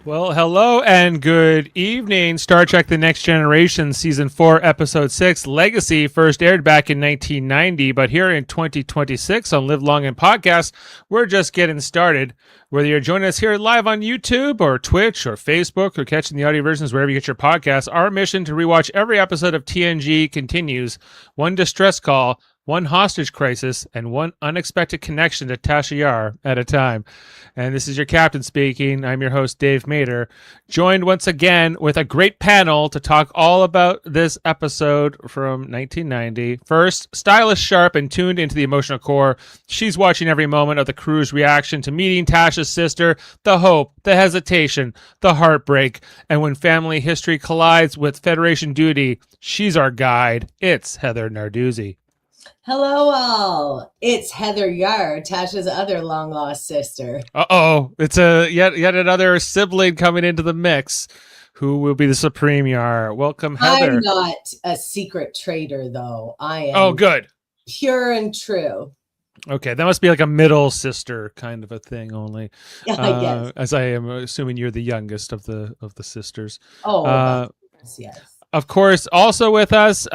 Well, hello and good evening. Star Trek The Next Generation, Season 4, Episode 6, Legacy, first aired back in 1990, but here in 2026 on Live Long and Podcast, we're just getting started. Whether you're joining us here live on YouTube or Twitch or Facebook or catching the audio versions wherever you get your podcasts, our mission to rewatch every episode of TNG continues. One distress call, one hostage crisis, and one unexpected connection to Tasha Yar at a time. And this is your captain speaking. I'm your host, Dave Mater, joined once again with a great panel to talk all about this episode from 1990. First, stylish, sharp, and tuned into the emotional core. She's watching every moment of the crew's reaction to meeting Tasha's sister, the hope, the hesitation, the heartbreak, and when family history collides with Federation duty, she's our guide. It's Heather Narduzzi. Hello, all. It's Heather Yar, Tasha's other long-lost sister. Uh-oh. It's yet another sibling coming into the mix. Who will be the Supreme Yar? Welcome, Heather. I'm not a secret traitor, though. I am good. Pure and true. Okay, that must be like a middle sister kind of a thing only. Yes. As I am assuming you're the youngest of the sisters. Oh, yes. Of course, also with us,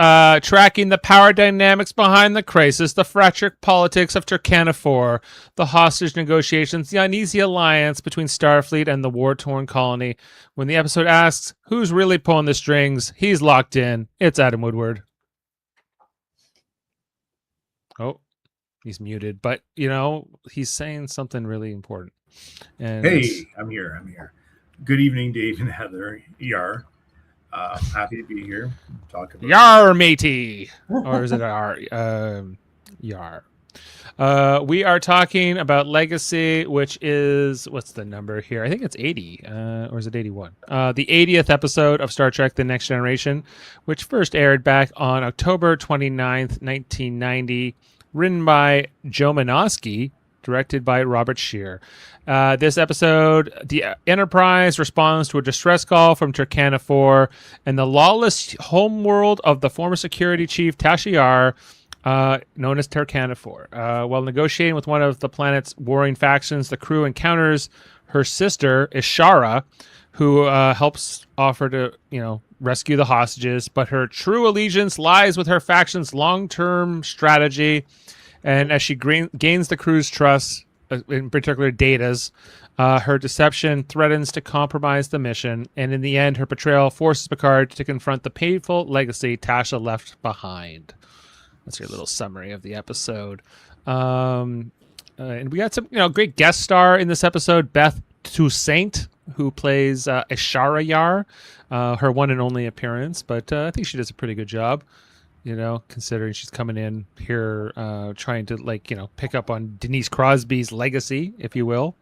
tracking the power dynamics behind the crisis, the fractured politics of Turkana IV, the hostage negotiations, the uneasy alliance between Starfleet and the war-torn colony. When the episode asks, who's really pulling the strings, he's locked in. It's Adam Woodward. Oh, he's muted, but, he's saying something really important. And hey, I'm here. Good evening, Dave and Heather Yar. Happy to be here. Talk about Yar, matey. Or is it Yar? Yar. We are talking about Legacy, which is, what's the number here? I think it's 80, or is it 81? The 80th episode of Star Trek The Next Generation, which first aired back on October 29th, 1990, written by Joe Menosky, directed by Robert Scheer. This episode, the Enterprise responds to a distress call from Turkana IV and the lawless homeworld of the former security chief Tasha Yar, known as Turkana IV. While negotiating with one of the planet's warring factions, the crew encounters her sister, Ishara, who helps offer to, rescue the hostages, but her true allegiance lies with her faction's long-term strategy. And as she gains the crew's trust, in particular Data's, her deception threatens to compromise the mission. And in the end, her betrayal forces Picard to confront the painful legacy Tasha left behind. That's your little summary of the episode. And we got some, great guest star in this episode, Beth Toussaint, who plays Ishara Yar, her one and only appearance. But I think she does a pretty good job. Considering she's coming in here trying to, pick up on Denise Crosby's legacy, if you will,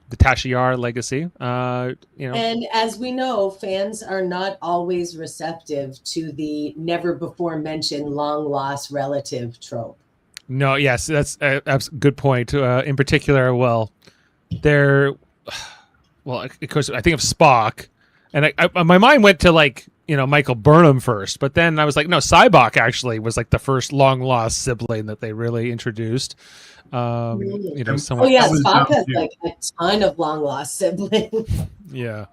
the Tasha Yar legacy. And as we know, fans are not always receptive to the never before mentioned long lost relative trope. No, yes, that's a good point. In particular, of course, I think of Spock, and my mind went to Michael Burnham first, but then I was like, no, Cybok actually was the first long lost sibling that they really introduced. Spock has a ton of long lost siblings. Yeah,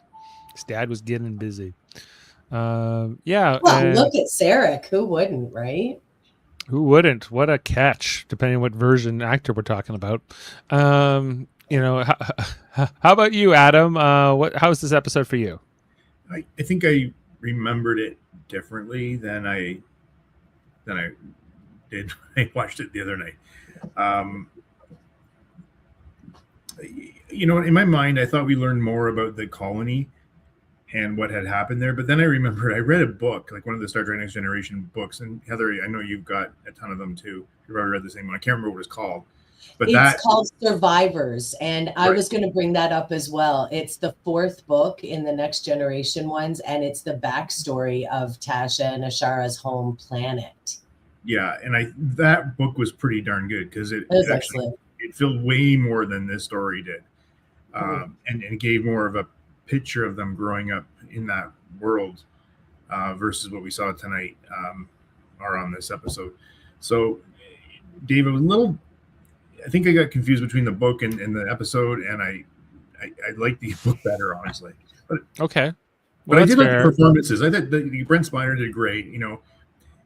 his dad was getting busy. Look at Sarek. Who wouldn't, right? Who wouldn't? What a catch! Depending on what version actor we're talking about. How about you, Adam? How's this episode for you? I think I remembered it differently than I did when I watched it the other night. In my mind, I thought we learned more about the colony and what had happened there. But then I remembered I read a book, one of the Star Trek Next Generation books. And Heather, I know you've got a ton of them too. You probably read the same one. I can't remember what it's called. But it's called Survivors, and I was going to bring that up as well. It's the fourth book in the Next Generation ones, and it's the backstory of Tasha and Ishara's home planet. Yeah, and that book was pretty darn good because it filled way more than this story did, and gave more of a picture of them growing up in that world versus what we saw tonight or on this episode. So, Dave, I think I got confused between the book and the episode, and I like the book better, honestly. Okay. But Well, I that's did like the fair. performances. I thought Brent Spiner did great.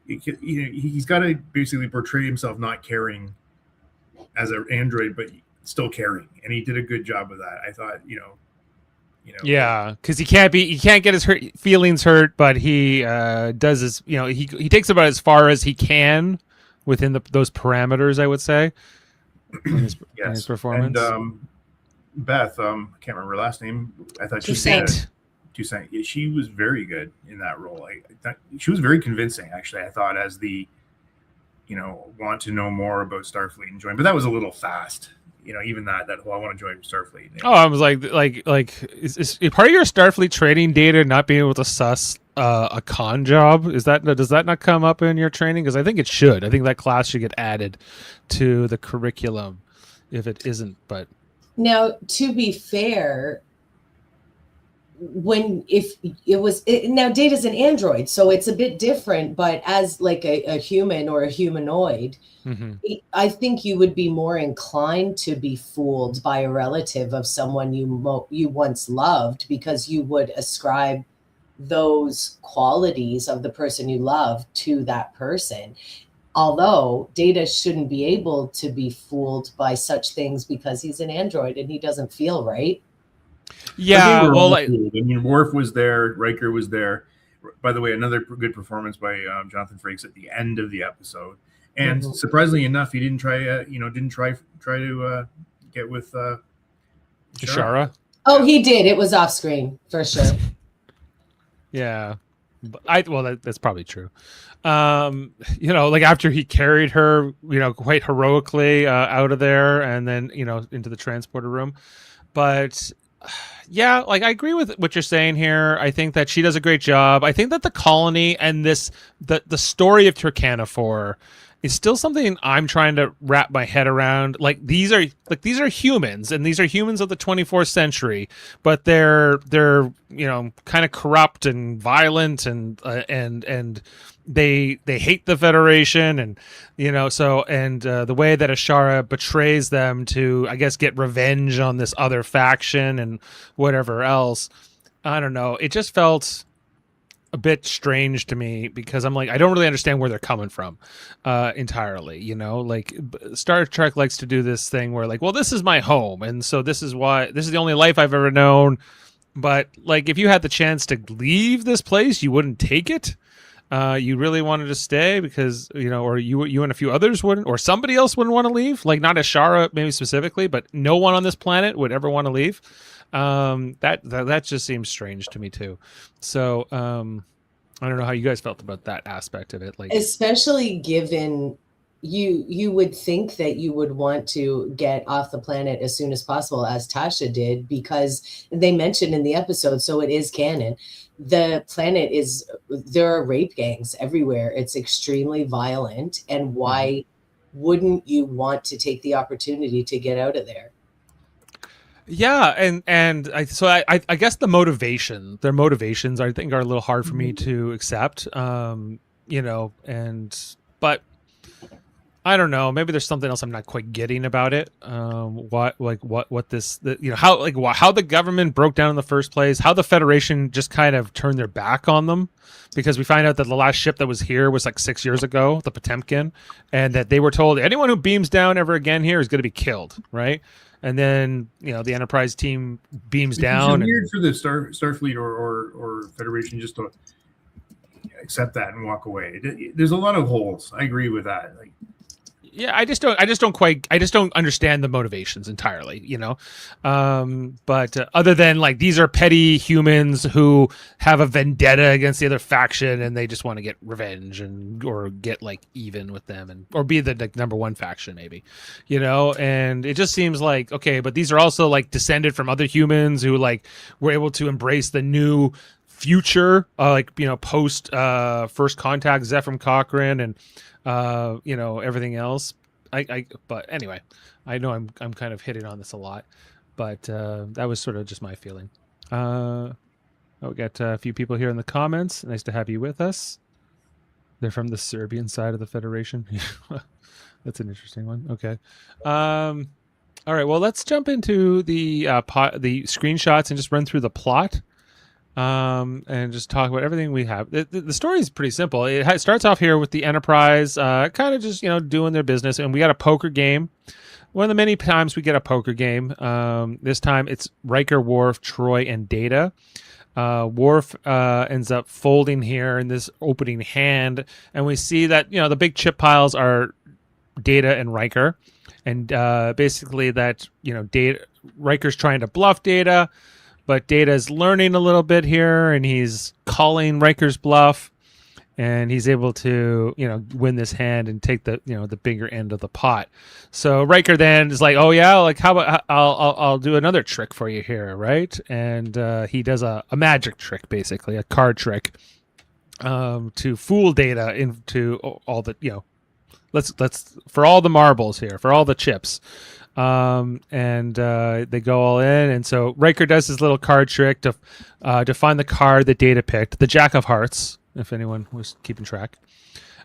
He's got to basically portray himself not caring as an android, but still caring, and he did a good job of that. I thought, Yeah, because he can't get his feelings hurt, but he does his, he takes about as far as he can within those parameters, I would say, in his yes. performance. And Beth, I can't remember her last name. I thought Toussaint. Toussaint. Yeah, she was very good in that role. She was very convincing, actually. I thought as the, want to know more about Starfleet and join, but that was a little fast. Even that I want to join Starfleet. Oh, I was like, is part of your Starfleet training data not being able to suss a con job? Does that not come up in your training? Because I think it should. I think that class should get added to the curriculum if it isn't. But now, to be fair, now Data's an android, so it's a bit different, but as like a human or a humanoid, I think you would be more inclined to be fooled by a relative of someone you once loved, because you would ascribe those qualities of the person you love to that person. Although Data shouldn't be able to be fooled by such things because he's an android and he doesn't feel right. Yeah, well, Worf was there, Riker was there. By the way, another good performance by Jonathan Frakes at the end of the episode. And surprisingly enough, he didn't try to get with Ishara. Oh, he did. It was off screen for sure. Yeah, that's probably true. Like after he carried her, quite heroically out of there, and then into the transporter room, but. Yeah, like I agree with what you're saying here. I think that she does a great job. I think that the colony and the story of Turkana IV is still something I'm trying to wrap my head around. These are humans, and these are humans of the 24th century, but they're kind of corrupt and violent and they hate the Federation, and the way that Ishara betrays them to, I guess, get revenge on this other faction and whatever else. I don't know. It just felt a bit strange to me because I'm like, I don't really understand where they're coming from entirely. Star Trek likes to do this thing where well, this is my home, and so this is the only life I've ever known. But if you had the chance to leave this place, you wouldn't take it. You really wanted to stay because or you and a few others wouldn't, or somebody else wouldn't want to leave. Not Ishara maybe specifically, but no one on this planet would ever want to leave. That just seems strange to me too. So I don't know how you guys felt about that aspect of it. Especially given you would think that you would want to get off the planet as soon as possible, as Tasha did, because they mentioned in the episode, so it is canon, the planet there are rape gangs everywhere. It's extremely violent. And why wouldn't you want to take the opportunity to get out of there? Yeah, and I guess their motivations I think are a little hard for me to accept. But I don't know. Maybe there's something else I'm not quite getting about it. How the government broke down in the first place, how the Federation just kind of turned their back on them, because we find out that the last ship that was here was 6 years ago, the Potemkin, and that they were told anyone who beams down ever again here is going to be killed, right? And then the Enterprise team beams down. It's weird for the Starfleet or Federation just to accept that and walk away. There's a lot of holes. I agree with that. Yeah, I just don't understand the motivations entirely, But other than these are petty humans who have a vendetta against the other faction, and they just want to get revenge or get even with them, or be the number one faction maybe, And it just seems okay, but these are also descended from other humans who were able to embrace the new future, post First Contact, Zephyr Cochrane, and everything else. But anyway, I know I'm kind of hitting on this a lot, but that was sort of just my feeling. We got a few people here in the comments. Nice to have you with us. They're from the Serbian side of the Federation. That's an interesting one. Okay. All right. Well, let's jump into the screenshots and just run through the plot. and just talk about everything we have. The story is pretty simple. It starts off here with the Enterprise, kind of just doing their business, and we got a poker game. One of the many times we get a poker game. This time it's Riker, Worf, Troy, and Data. Worf ends up folding here in this opening hand, and we see that the big chip piles are Data and Riker, and basically that Data Riker's trying to bluff Data. But Data's learning a little bit here, and he's calling Riker's bluff, and he's able to, win this hand and take the, the bigger end of the pot. So Riker then is like, "Oh yeah, like how about I'll do another trick for you here, right?" And he does a magic trick, basically a card trick, to fool Data into all the, let's for all the marbles here, for all the chips. And they go all in, and so Riker does his little card trick to find the card that Data picked, the Jack of Hearts, if anyone was keeping track.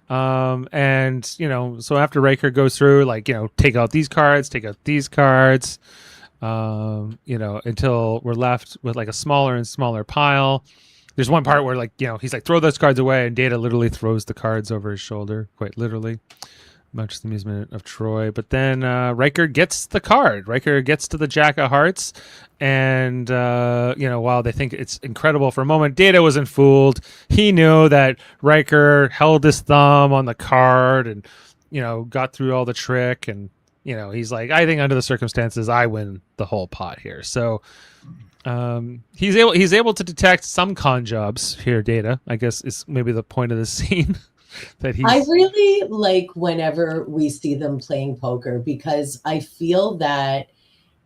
And so after Riker goes through, take out these cards, until we're left with a smaller and smaller pile. There's one part where he's like, throw those cards away, and Data literally throws the cards over his shoulder, quite literally. Much to the amusement of Troy. But then Riker gets the card. Riker gets to the Jack of Hearts. And, while they think it's incredible for a moment, Data wasn't fooled. He knew that Riker held his thumb on the card and, got through all the trick. And, he's like, I think under the circumstances, I win the whole pot here. So he's able to detect some con jobs here, Data, I guess is maybe the point of the scene. I really like whenever we see them playing poker, because I feel that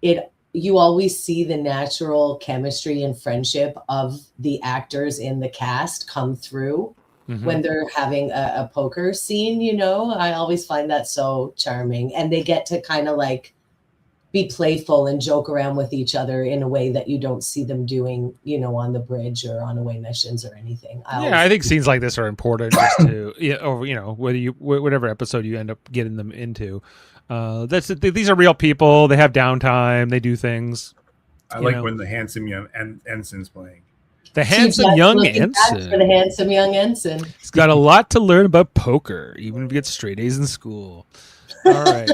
you always see the natural chemistry and friendship of the actors in the cast come through when they're having a poker scene. I always find that so charming, and they get to kind of be playful and joke around with each other in a way that you don't see them doing, on the bridge or on away missions or anything. I think scenes like this are important just to, or whatever episode you end up getting them into. These are real people. They have downtime. They do things. I like when the handsome young ensign's playing. The handsome young ensign. For the handsome young ensign. He's got a lot to learn about poker, even if he gets straight A's in school. All right.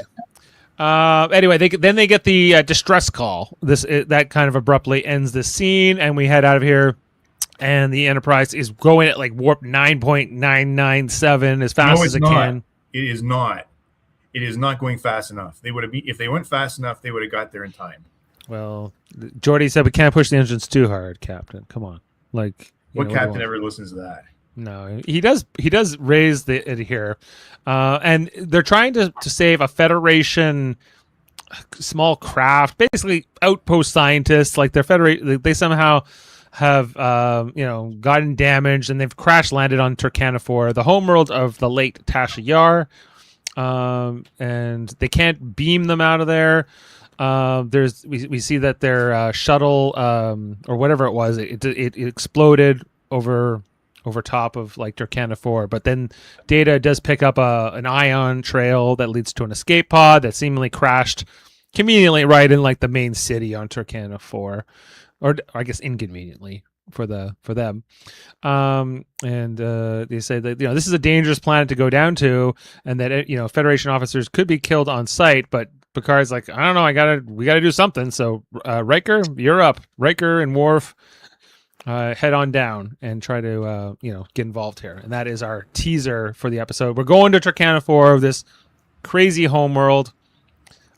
Anyway, they get the distress call. That kind of abruptly ends the scene, and we head out of here. And the Enterprise is going at warp 9.997 as fast as it can. It is not. It is not going fast enough. If they went fast enough, they would have got there in time. Well, Geordi said we can't push the engines too hard, Captain. Come on, what captain ever listens to that? No, he does. He does raise it here, and they're trying to save a Federation small craft, basically outpost scientists. They're they somehow have gotten damaged, and they've crash landed on Turkana IV, the homeworld of the late Tasha Yar, and they can't beam them out of there. We see that their shuttle or whatever it was, it exploded over top of Turkana IV, but then Data does pick up an ion trail that leads to an escape pod that seemingly crashed conveniently right in the main city on Turkana IV, or I guess inconveniently for them. And they say that this is a dangerous planet to go down to, and that Federation officers could be killed on sight, but Picard's like, I don't know, we gotta do something. So Riker, you're up. Riker and Worf head on down and try to get involved here, and that is our teaser for the episode. We're going to Turkana IV, this crazy homeworld.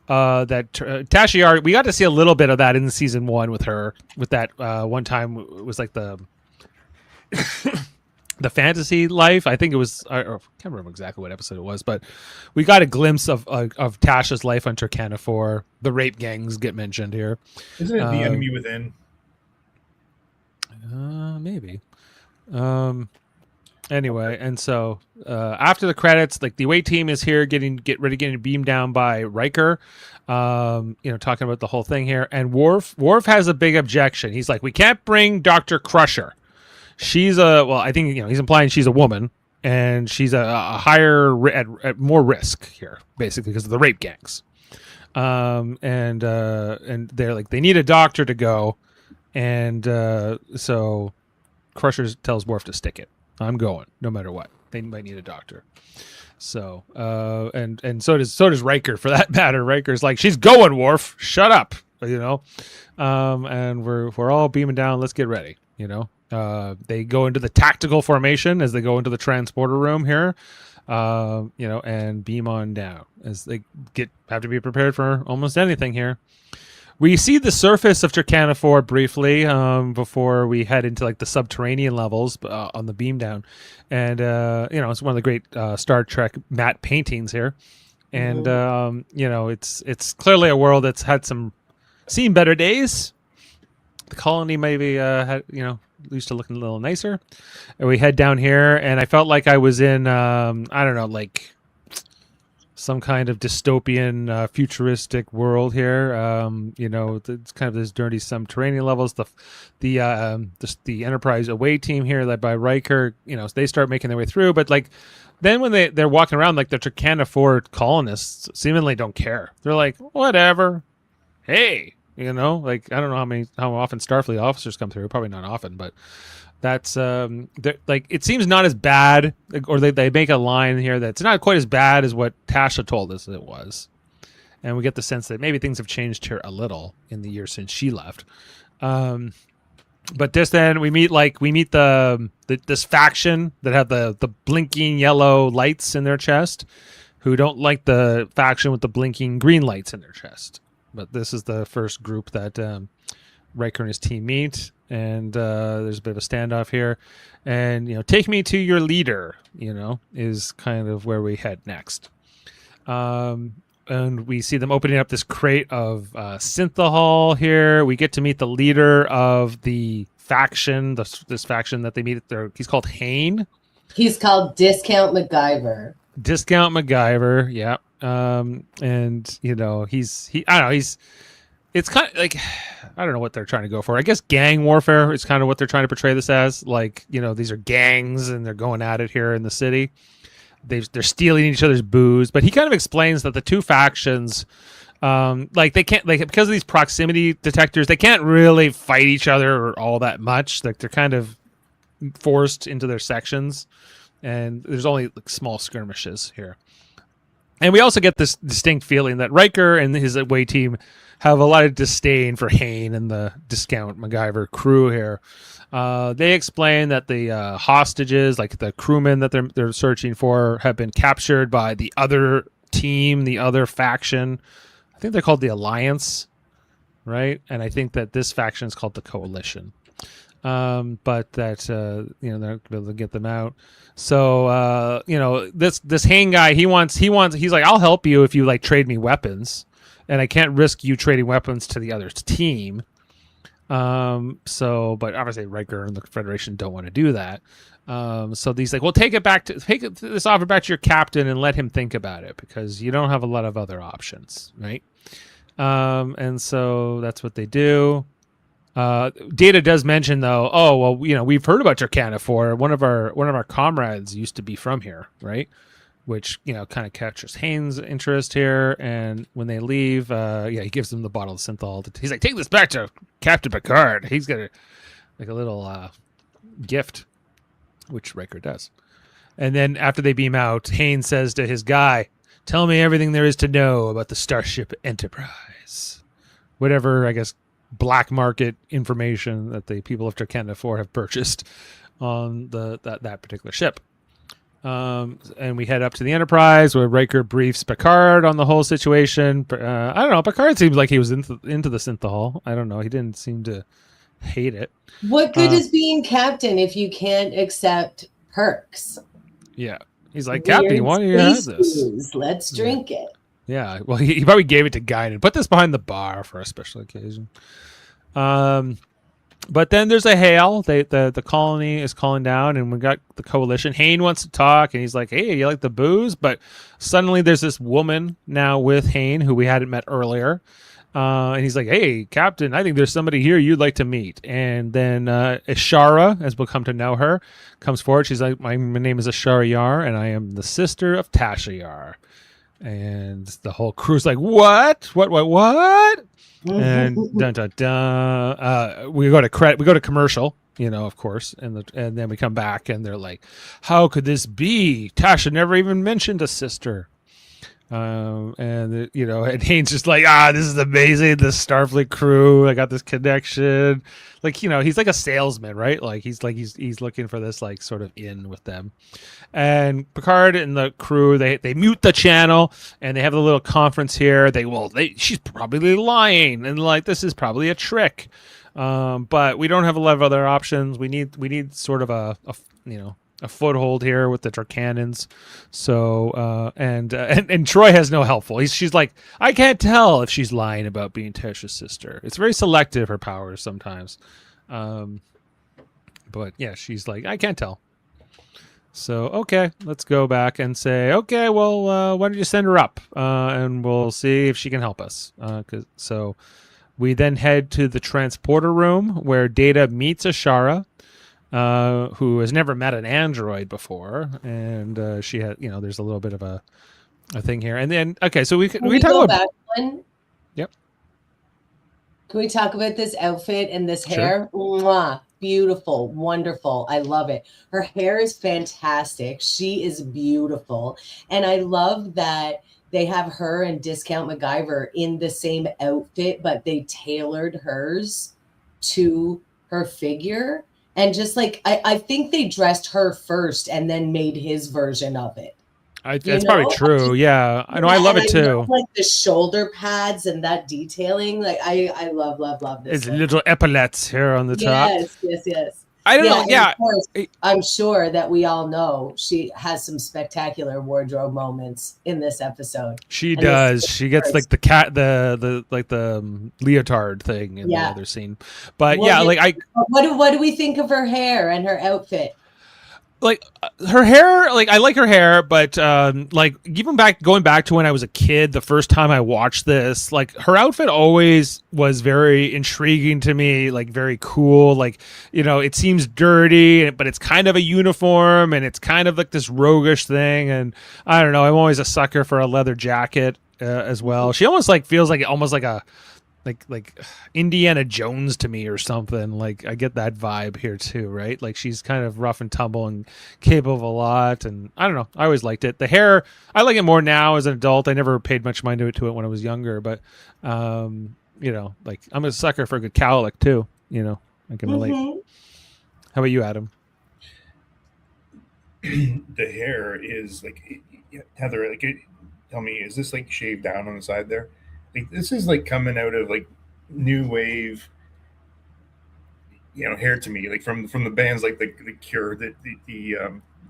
That Tasha Yar, we got to see a little bit of that in season 1 with her. With that one time, it was the the fantasy life. I think it was. I can't remember exactly what episode it was, but we got a glimpse of Tasha's life on Turkana IV. The rape gangs get mentioned here. Isn't it The Enemy Within? Maybe. Anyway, and so after the credits, the away team is here getting beamed down by Riker, talking about the whole thing here. And Worf has a big objection. He's like, we can't bring Dr. Crusher. She's I think he's implying she's a woman, and she's a higher at more risk here, basically because of the rape gangs. And they're they need a doctor to go. And so Crusher tells Worf to stick it. I'm going, no matter what. They might need a doctor. So, and so does Riker, for that matter. Riker's like, she's going, Worf. Shut up, and we're all beaming down. Let's get ready. They go into the tactical formation as they go into the transporter room here, and beam on down as they have to be prepared for almost anything here. We see the surface of Turkana IV briefly before we head into like the subterranean levels on the beam down, and it's one of the great Star Trek matte paintings here, and it's clearly a world that's seen better days. The colony maybe used to look a little nicer, and we head down here, and I felt like I was in I don't know, like some kind of dystopian futuristic world here. It's kind of this dirty subterranean levels. The Enterprise away team here, led by Riker, they start making their way through. But like then when they're walking around, like the Turkana IV colonists seemingly don't care. They're like, whatever. Hey, like I don't know how often Starfleet officers come through. Probably not often, but that's like it seems not as bad, or they make a line here that's not quite as bad as what Tasha told us it was, and we get the sense that maybe things have changed here a little in the year since she left. But just then we meet this faction that have the blinking yellow lights in their chest, who don't like the faction with the blinking green lights in their chest. But this is the first group that Riker and his team meet. And there's a bit of a standoff here, and take me to your leader, is kind of where we head next. And we see them opening up this crate of synthahol here. We get to meet the leader of the faction, this faction that they meet there. He's called Hane. He's called Discount MacGyver. Discount MacGyver, yeah. And he's I don't know, it's kind of like, I don't know what they're trying to go for. I guess gang warfare is kind of what they're trying to portray this as. Like, these are gangs and they're going at it here in the city. They're stealing each other's booze. But he kind of explains that the two factions, they can't, because of these proximity detectors, they can't really fight each other all that much. Like, they're kind of forced into their sections, and there's only like small skirmishes here. And we also get this distinct feeling that Riker and his away team have a lot of disdain for Hane and the Discount MacGyver crew here. They explain that the hostages, like the crewmen that they're searching for, have been captured by the other team, the other faction. I think they're called the Alliance, right? And I think that this faction is called the Coalition. But that they're able to get them out. So this Hane guy, he's like, I'll help you if you like trade me weapons, and I can't risk you trading weapons to the other team. But obviously Riker and the Federation don't want to do that. So he's like, well, take this offer back to your captain and let him think about it, because you don't have a lot of other options, right? And so that's what they do. Data does mention though, we've heard about Turkana IV. One of our comrades used to be from here, right? Which kind of captures Hane's interest here. And when they leave, he gives them the bottle of synthol. He's like, take this back to Captain Picard. He's got a little gift, which Riker does. And then after they beam out, Hane says to his guy, "Tell me everything there is to know about the Starship Enterprise." Whatever, I guess, black market information that the people of Turkana IV have purchased on that particular ship. And we head up to the Enterprise, where Riker briefs Picard on the whole situation. I don't know. Picard seems like he was into the synthahol. I don't know. He didn't seem to hate it. What good is being captain if you can't accept perks? Yeah. He's like, Captain, why do you have this? Let's drink it. Yeah. Well, he probably gave it to Guinan. Put this behind the bar for a special occasion. But then there's a hail. The colony is calling down, and we got the Coalition. Hane wants to talk, and he's like, "Hey, you like the booze?" But suddenly there's this woman now with Hane who we hadn't met earlier, and he's like, "Hey, Captain, I think there's somebody here you'd like to meet." And then Ishara, as we'll come to know her, comes forward. She's like, "My name is Ishara Yar, and I am the sister of Tasha Yar." And the whole crew's like, "What? What?" And dun dun dun. We go to commercial, of course, and then we come back and they're like, how could this be? Tasha never even mentioned a sister. And Haynes just like, this is amazing. This Starfleet crew, I got this connection. Like, he's like a salesman, right? Like he's looking for this like sort of in with them. And Picard and the crew, they mute the channel and they have a little conference here. She's probably lying, and like this is probably a trick. But we don't have a lot of other options. We need sort of a foothold here with the Turkanans. So and Troy has no helpful. She's like, I can't tell if she's lying about being Tasha's sister. It's very selective, her powers sometimes. But yeah, she's like, I can't tell. So okay, let's go back and say, okay, well, why don't you send her up and we'll see if she can help us. So we then head to the transporter room where Data meets Ishara, who has never met an android before, and she had, there's a little bit of a thing here. And then, okay, so we talk go about back one? Yep. Can we talk about this outfit and this hair? Sure. Mwah. Beautiful, wonderful. I love it. Her hair is fantastic. She is beautiful, and I love that they have her and Discount MacGyver in the same outfit, but they tailored hers to her figure. And just like, I think they dressed her first and then made his version of it. That's probably true. Yeah. I know. I love it too. Love, like the shoulder pads and that detailing. Like I love this. It's little epaulets here on the top. Yes. I don't know. Yeah. Of course, I'm sure that we all know she has some spectacular wardrobe moments in this episode. She does. She gets like the leotard thing in the other scene. But what do we think of her hair and her outfit? Like her hair, like I like her hair, but like even going back to when I was a kid, the first time I watched this, like her outfit always was very intriguing to me, like very cool. Like, it seems dirty, but it's kind of a uniform and it's kind of like this roguish thing. And I don't know, I'm always a sucker for a leather jacket as well. She almost like feels like almost like a like Indiana Jones to me or something. Like I get that vibe here too, right? Like she's kind of rough and tumble and capable of a lot, and I don't know, I always liked it. The hair, I like it more now as an adult. I never paid much mind to it when I was younger, but like I'm a sucker for a good cowlick too, I can relate. How about you, Adam? The hair is like, Heather, like, tell me, is this like shaved down on the side there? Like, this is like coming out of like new wave, hair to me, like from the bands like the Cure, the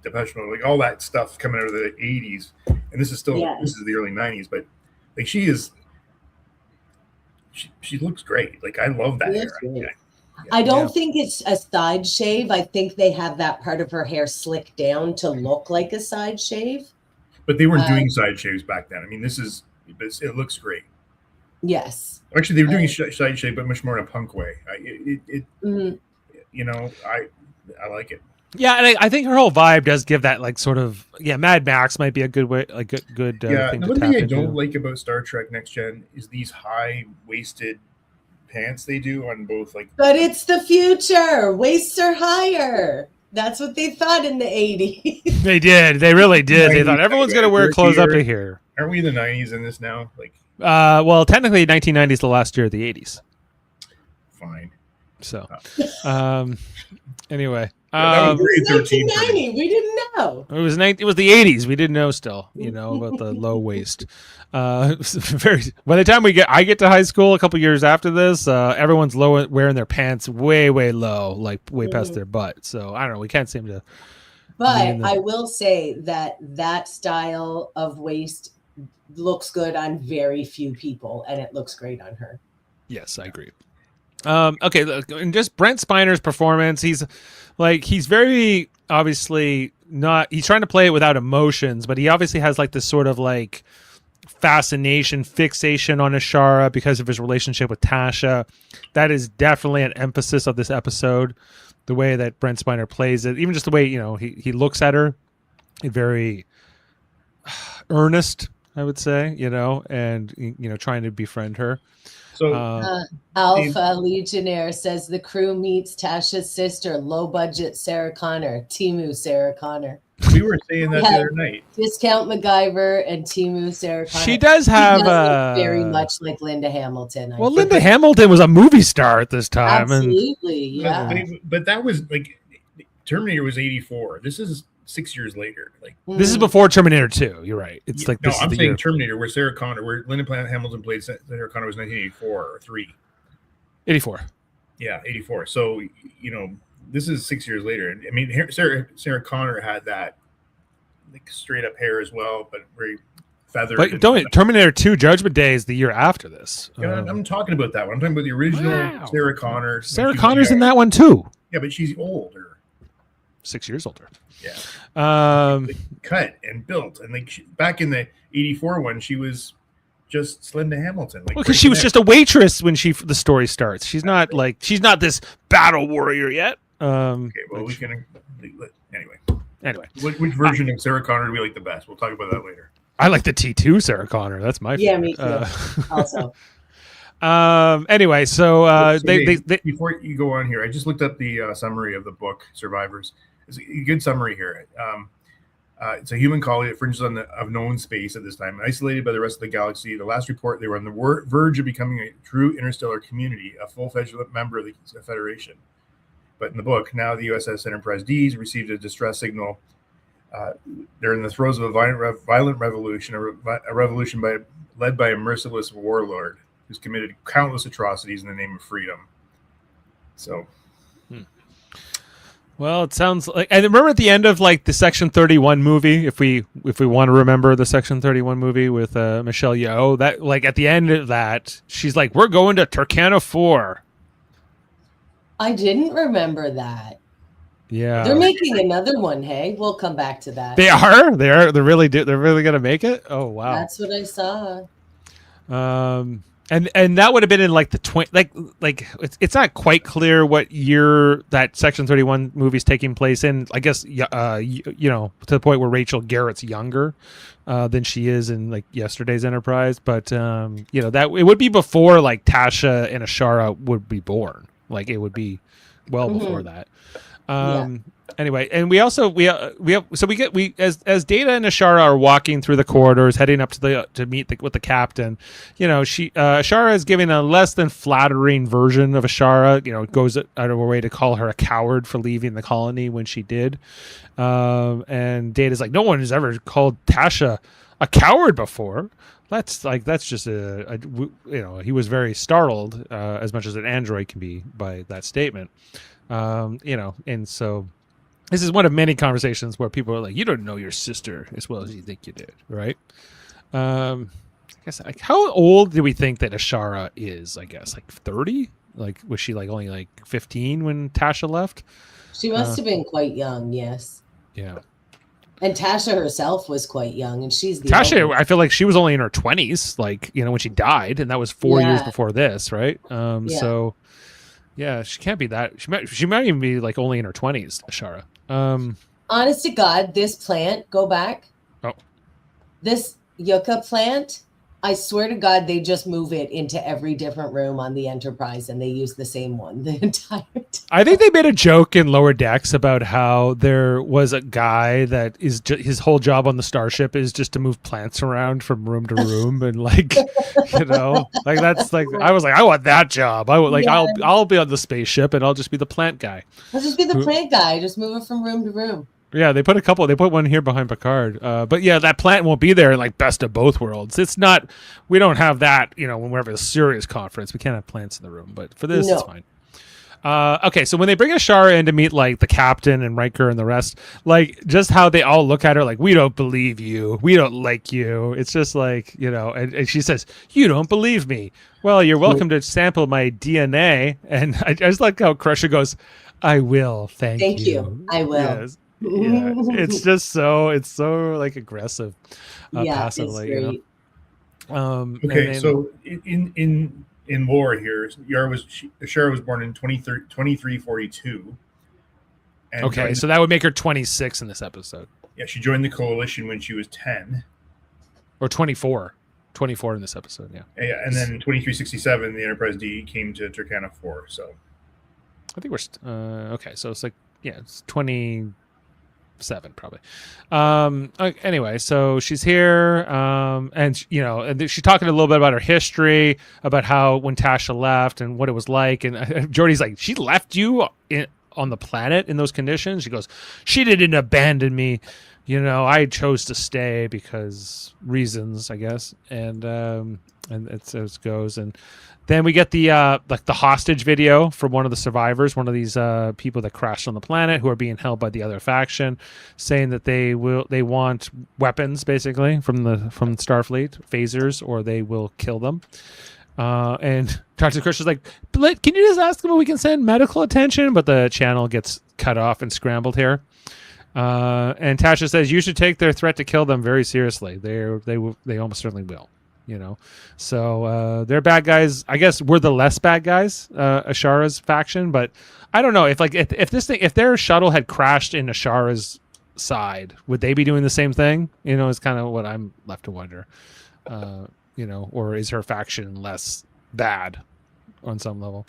Depeche Mode, like all that stuff coming out of the 80s. And this is still this is the early 90s, but like she looks great. Like I love that hair. I don't think it's a side shave. I think they have that part of her hair slicked down to look like a side shave. But they weren't doing side shaves back then. I mean, it looks great. Yes. Actually, they were doing side shave, but much more in a punk way. I like it. Yeah, and I think her whole vibe does give that like sort of Mad Max might be a good way, like good thing to tap into. The thing I don't like about Star Trek Next Gen is these high waisted pants they do on both like. But it's the future. Waists are higher. That's what they thought in the 80s. They did. They really did. They thought everyone's going to wear clothes up to here. Aren't we in the 90s in this now? Like, well, technically 1990 is the last year of the 80s. Fine. So, anyway. It was 1990. We didn't know. It was the 80s. We didn't know still, about the low waist. By the time I get to high school a couple years after this, everyone's wearing their pants way, way low, like way past their butt. So I don't know. We can't seem to. But I will say that style of waist looks good on very few people, and it looks great on her. Yes, I agree. Okay, and just Brent Spiner's performance, he's very obviously he's trying to play it without emotions, but he obviously has like this sort of like fixation on Ishara because of his relationship with Tasha. That is definitely an emphasis of this episode, the way that Brent Spiner plays it, even just the way, he looks at her, very earnest, I would say, and, trying to befriend her. So Alpha Legionnaire says the crew meets Tasha's sister, low budget Sarah Connor, Timu Sarah Connor. we were saying that the other night. Discount MacGyver and Timu Sarah Connor. She does have look very much like Linda Hamilton. Well, Linda Hamilton was a movie star at this time. Absolutely, yeah. But that was like Terminator was 84. This is 6 years later. Like this is before Terminator 2. You're right. It's like I'm saying Terminator, where Linda Hamilton played Sarah Connor was 1984 or 3. 84. Yeah, 84. So this is 6 years later. I mean, Sarah Connor had that like straight up hair as well, but very feathered. But Terminator 2 Judgment Day is the year after this. Yeah, I'm talking about that one. I'm talking about the original Sarah Connor. Sarah Connor's in that one too. Yeah, but she's older. 6 years older. Yeah. Cut and built, and like back in the 84 one, she was just Linda Hamilton. Like, because she was just a waitress when the story starts. She's not this battle warrior yet. Okay, well, we can anyway. Which version of Sarah Connor do we like the best? We'll talk about that later. I like the T2 Sarah Connor. That's my favorite. Yeah, me too. Also. Anyway, so they before you go on here, I just looked up the summary of the book Survivors. It's a good summary here. It's a human colony that fringes on of known space at this time, isolated by the rest of the galaxy. The last report, they were on the verge of becoming a true interstellar community, a full-fledged member of the Federation. But in the book, now the USS Enterprise D has received a distress signal. They're in the throes of a violent revolution, a revolution led by a merciless warlord who's committed countless atrocities in the name of freedom. So... Well, it sounds like, and remember at the end of like the Section 31 movie, if we want to remember the Section 31 movie with Michelle Yeoh, that like at the end of that, she's like, "We're going to Turkana IV." I didn't remember that. Yeah, they're making another one. Hey, we'll come back to that. They are. They're really gonna make it. Oh wow, that's what I saw. And that would have been in like the like it's not quite clear what year that Section 31 movie's taking place in. I guess to the point where Rachel Garrett's younger than she is in like yesterday's Enterprise, but that it would be before like Tasha and Ishara would be born. Like it would be well before that. Anyway, and we as Data and Ishara are walking through the corridors, heading up to meet with the captain. Ishara is giving a less than flattering version of Ishara. Goes out of her way to call her a coward for leaving the colony when she did. And Data's like, no one has ever called Tasha a coward before. That's just he was very startled, as much as an android can be by that statement. And so. This is one of many conversations where people are like, "You don't know your sister as well as you think you did," right? I guess like how old do we think that Ishara is? I guess like 30. Like was she like only like 15 when Tasha left? She must have been quite young. Yes. Yeah. And Tasha herself was quite young, and she's the Tasha. oldest. I feel like she was only in her 20s, like when she died, and that was 4 years before this, right? So. Yeah, she can't be that. She might even be like only in her 20s, Ishara. Honest to God, this plant, go back. Oh. This yucca plant, I swear to God, they just move it into every different room on the Enterprise, and they use the same one the entire time. I think they made a joke in Lower Decks about how there was a guy that is his whole job on the starship is just to move plants around from room to room, and like, like that's like I was like, I want that job. I would like I'll be on the spaceship and I'll just be the plant guy. I'll just be the plant guy, just move it from room to room. Yeah, they put one here behind Picard. But yeah, that plant won't be there in like Best of Both Worlds. It's not, we don't have that, when we have a serious conference. We can't have plants in the room, but for this, it's fine. Okay, so when they bring Ishara in to meet like the captain and Riker and the rest, like just how they all look at her like, we don't believe you. We don't like you. It's just like, and she says, you don't believe me. Well, you're welcome to sample my DNA. And I just like how Crusher goes, I will. Thank you. I will. Yes. Yeah, it's so like aggressive, passively. It's great. Okay, so in lore here, Ishara was born in 2342. Okay, so that would make her 26 in this episode. Yeah, she joined the coalition when she was 10. Or 24. 24 in this episode. Yeah. And then 2367, the Enterprise D came to Turkana IV. So I think we're okay. So it's like, yeah, it's 27 probably. Anyway, so she's here, and you know, and she's talking a little bit about her history, about how when Tasha left and what it was like. And Geordi's like, she left you on the planet in those conditions. She goes, she didn't abandon me. You know, I chose to stay because reasons, I guess. And it's as it goes. And then we get the like the hostage video from one of the survivors, one of these people that crashed on the planet who are being held by the other faction, saying that they want weapons basically from Starfleet, phasers, or they will kill them. And Dr. Crusher's like, can you just ask them if we can send medical attention? But the channel gets cut off and scrambled here. And Tasha says you should take their threat to kill them very seriously. They almost certainly will. You know, so they're bad guys. I guess we're the less bad guys, Ishara's faction. But I don't know if their shuttle had crashed in Ishara's side, would they be doing the same thing? You know, is kind of what I'm left to wonder. You know, or is her faction less bad on some level?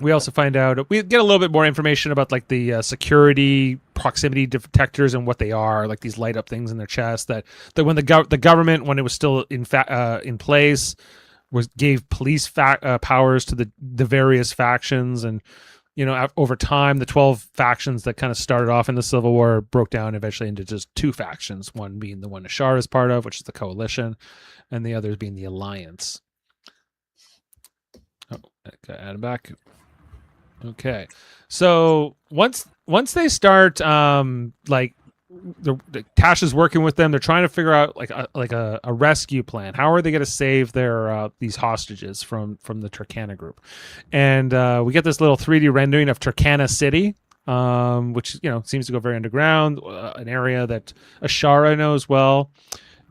We also find out, we get a little bit more information about like the security proximity detectors and what they are, like these light up things in their chest that when the government, when it was still in place, gave police powers to the various factions. And, you know, over time, the 12 factions that kind of started off in the Civil War broke down eventually into just 2 factions, one being the one Ishara is part of, which is the Coalition, and the other being the Alliance. Oh, okay, add it back. Okay, so once they start, like the Tasha's working with them, they're trying to figure out like a rescue plan. How are they going to save their these hostages from the Turkana group? And we get this little 3D rendering of Turkana City, which, you know, seems to go very underground, an area that Ishara knows well,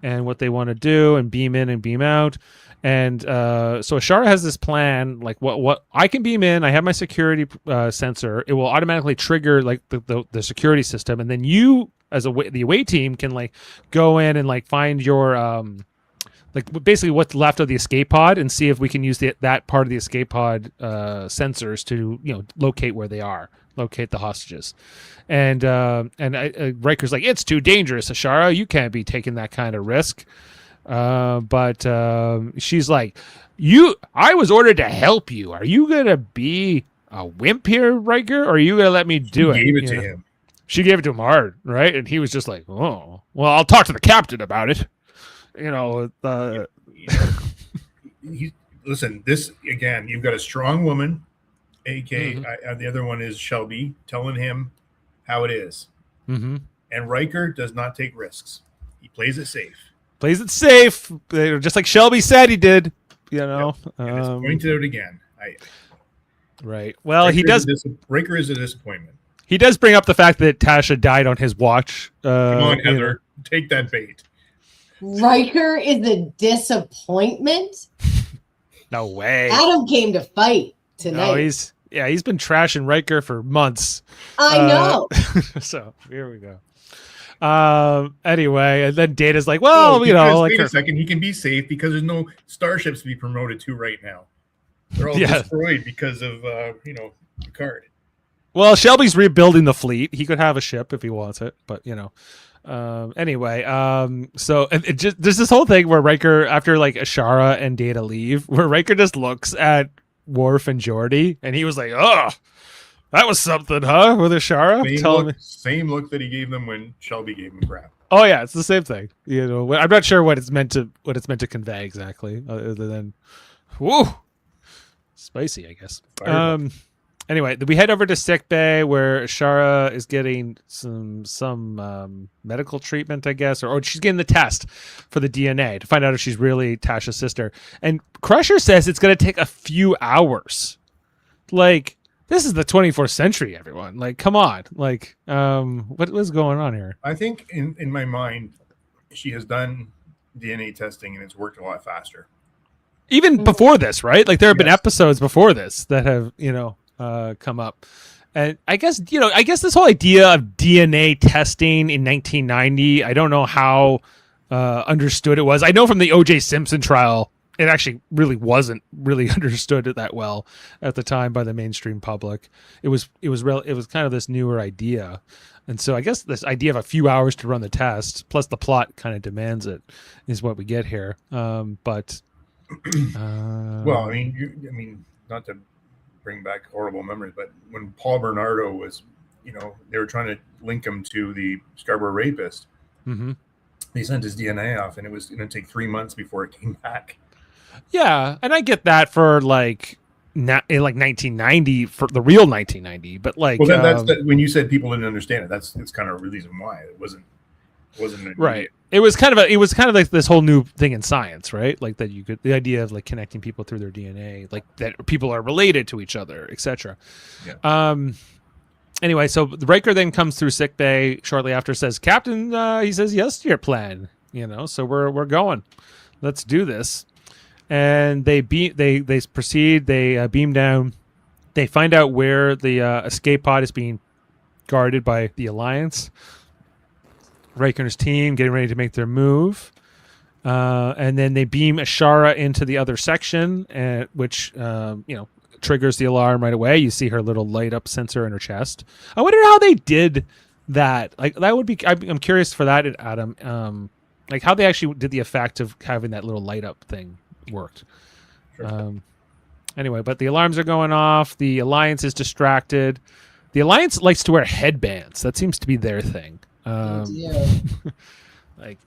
and what they want to do, and beam in and beam out. And so Ishara has this plan, like what I can beam in. I have my security sensor. It will automatically trigger like the security system, and then you, as the away team, can like go in and like find your like basically what's left of the escape pod, and see if we can use that part of the escape pod sensors to, you know, locate where they are, locate the hostages. And Riker's like, it's too dangerous, Ishara. You can't be taking that kind of risk. But she's like, I was ordered to help you. Are you gonna be a wimp here, Riker, or are you gonna let me do it? She gave it to him. She gave it to him hard, right? And he was just like, oh, well, I'll talk to the captain about it. You know, listen, this again, you've got a strong woman, AK. The other one is Shelby, telling him how it is. Mm-hmm. And Riker does not take risks. He plays it safe. Plays it safe, just like Shelby said he did. You know, yep. And it's pointed out again. Right. Well, Riker is a disappointment. He does bring up the fact that Tasha died on his watch. Come on, Heather, take that bait. Riker is a disappointment. No way. Adam came to fight tonight. No, he's been trashing Riker for months. I know. So here we go. Anyway, and then Data's like, well, you know, like, wait a second, he can be safe because there's no starships to be promoted to right now. They're all destroyed because of you know, Picard. Well, Shelby's rebuilding the fleet. He could have a ship if he wants it, but you know. Anyway, so it just there's this whole thing where Riker, after like Ishara and Data leave, where Riker just looks at Worf and Geordi, and he was like, oh, that was something, huh? With Ishara, same look that he gave them when Shelby gave him crap. Oh yeah, it's the same thing. You know, I'm not sure what it's meant to convey exactly, other than, whoo, spicy, I guess. Anyway, we head over to sick bay where Ishara is getting some medical treatment, I guess, or she's getting the test for the DNA to find out if she's really Tasha's sister. And Crusher says it's going to take a few hours. Like, this is the 24th century, everyone. Like, come on. Like, what was going on here? I think in my mind, she has done DNA testing and it's worked a lot faster. Even before this, right? Like, there have been episodes before this that have, you know, come up. And I guess this whole idea of DNA testing in 1990, I don't know how understood it was. I know from the O.J. Simpson trial, it actually really wasn't really understood that well at the time by the mainstream public. It was kind of this newer idea. And so I guess this idea of a few hours to run the test, plus the plot kind of demands it, is what we get here. But well, I mean, not to bring back horrible memories, but when Paul Bernardo was, they were trying to link him to the Scarborough rapist. Mm-hmm. They sent his DNA off, and it was going to take 3 months before it came back. Yeah, and I get that for like 1990, for the real 1990, but like, well, then when you said people didn't understand it, that's kind of a reason why it wasn't right. It was kind of like this whole new thing in science, right? Like that the idea of like connecting people through their DNA, like that people are related to each other, etc. Yeah. Anyway, so the Riker then comes through sickbay shortly after, says, "Captain," he says, "yes to your plan." So we're going. Let's do this. And they proceed. They beam down. They find out where the escape pod is being guarded by the Alliance. Riker's team getting ready to make their move, and then they beam Ishara into the other section, which triggers the alarm right away. You see her little light up sensor in her chest. I wonder how they did that. Like that would be. I'm curious for that, Adam. Like how they actually did the effect of having that little light up thing worked. Sure. Anyway, but the alarms are going off. The Alliance is distracted. The Alliance likes to wear headbands. That seems to be their thing. Like,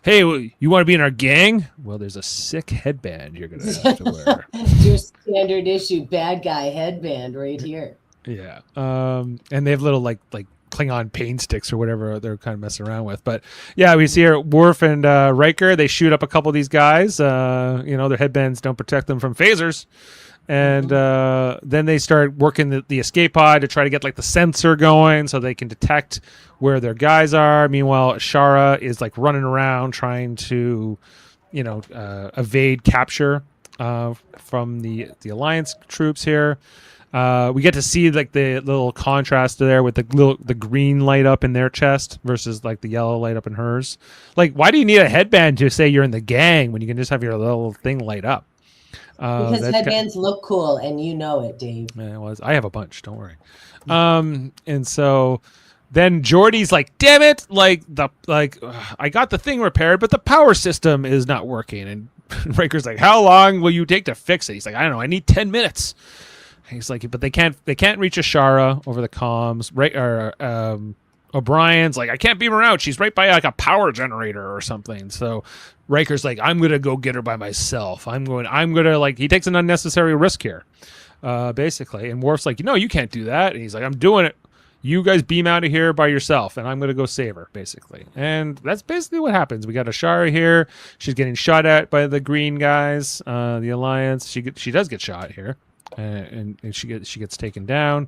hey, you want to be in our gang? Well, there's a sick headband you're gonna have to wear. Your standard issue bad guy headband right here. Yeah. And they have little like Klingon pain sticks or whatever they're kind of messing around with. But yeah, we see here Worf and Riker. They shoot up a couple of these guys. Their headbands don't protect them from phasers. And then they start working the escape pod to try to get like the sensor going so they can detect where their guys are. Meanwhile, Ishara is like running around trying to, evade capture from the Alliance troops here. We get to see like the little contrast there with the green light up in their chest versus like the yellow light up in hers. Like, why do you need a headband to say you're in the gang when you can just have your little thing light up? Because headbands look cool, and you know it, Dave. Yeah, it was. I have a bunch. Don't worry. And so then Geordi's like, "Damn it! I got the thing repaired, but the power system is not working." And Riker's like, "How long will you take to fix it?" He's like, "I don't know. I need 10 minutes." He's like, "But they can't reach Ishara over the comms." O'Brien's like, "I can't beam her out. She's right by like a power generator or something." So Riker's like, "I'm gonna go get her by myself. I'm gonna like." He takes an unnecessary risk here, basically. And Worf's like, "No, you can't do that." And he's like, "I'm doing it. You guys beam out of here by yourself, and I'm gonna go save her," basically. And that's basically what happens. We got Ishara here. She's getting shot at by the green guys, the Alliance. She does get shot here, and she gets taken down.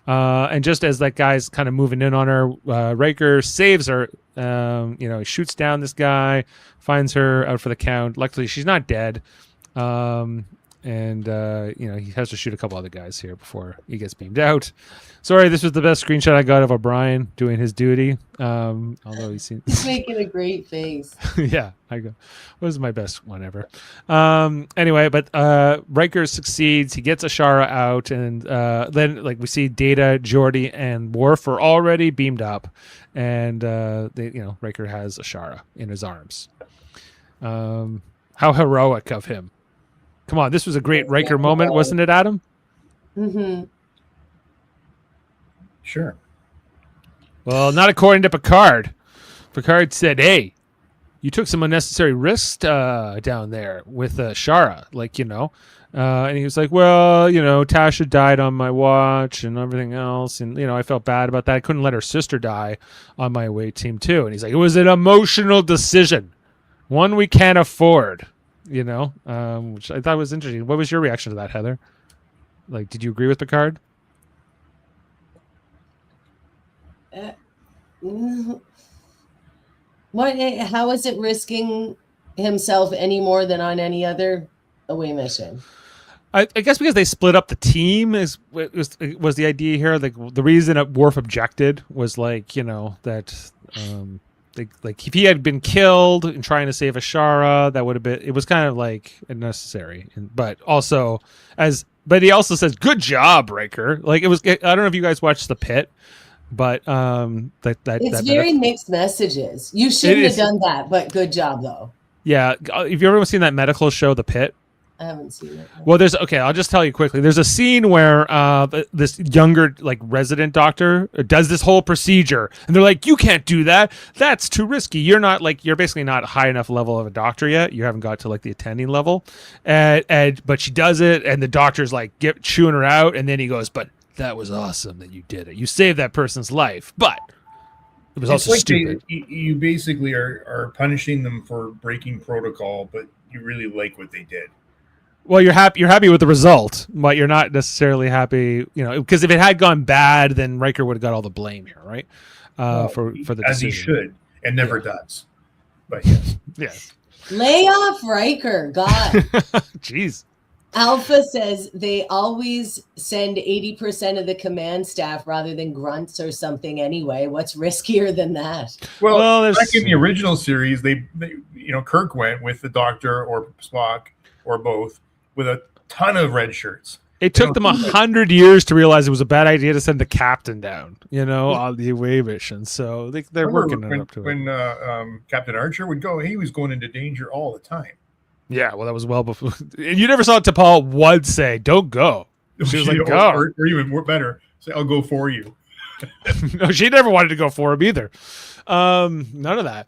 And just as that guy's kind of moving in on her, Riker saves her. He shoots down this guy, finds her out for the count. Luckily, she's not dead. He has to shoot a couple other guys here before he gets beamed out. Sorry, this was the best screenshot I got of O'Brien doing his duty. Although he's making a great face. Yeah, I go. What was my best one ever? Anyway, but Riker succeeds. He gets Ishara out, and then we see Data, Geordi, and Worf are already beamed up, and Riker has Ishara in his arms. How heroic of him! Come on, this was a great Riker moment, wasn't it, Adam? Mm-hmm. Sure. Well, not according to Picard. Picard said, "Hey, you took some unnecessary risks down there with Ishara, and he was like, "Well, Tasha died on my watch and everything else, and I felt bad about that. I couldn't let her sister die on my away team too." And he's like, "It was an emotional decision, one we can't afford." Which I thought was interesting. What was your reaction to that, Heather? Did you agree with Picard? How is it risking himself any more than on any other away mission? I guess because they split up the team was the idea here. The reason that Worf objected was that like if he had been killed in trying to save Ishara, that would have been. It was kind of like unnecessary, but he also says, "Good job, Riker." Like it was. I don't know if you guys watched The Pit, but it's very mixed messages. You shouldn't have done that, but good job though. Yeah, have you ever seen that medical show, The Pit? I haven't seen it. Well, I'll just tell you quickly. There's a scene where this younger resident doctor does this whole procedure, and they're like, "You can't do that. That's too risky. You're basically not high enough level of a doctor yet. You haven't got to the attending level." But she does it, and the doctor's chewing her out, and then he goes, "But that was awesome that you did it. You saved that person's life, but it was also stupid." You basically are punishing them for breaking protocol, but you really like what they did. Well, you're happy with the result, but you're not necessarily happy, because if it had gone bad, then Riker would have got all the blame here, right? For the as decision. he should, and never does. But yes, yes. Lay off Riker, God. Jeez. Alpha says they always send 80% of the command staff rather than grunts or something anyway. What's riskier than that? Well back in the original series, they Kirk went with the Doctor or Spock or both with a ton of red shirts. It took them 100 years to realize it was a bad idea to send the captain down, on the away mission. So they're working up to it. When Captain Archer would go, he was going into danger all the time. Yeah, well, that was well before. And you never saw T'Pol once say, "Don't go." She was like, "Go," or even more better, say, "I'll go for you." No, she never wanted to go for him either. None of that.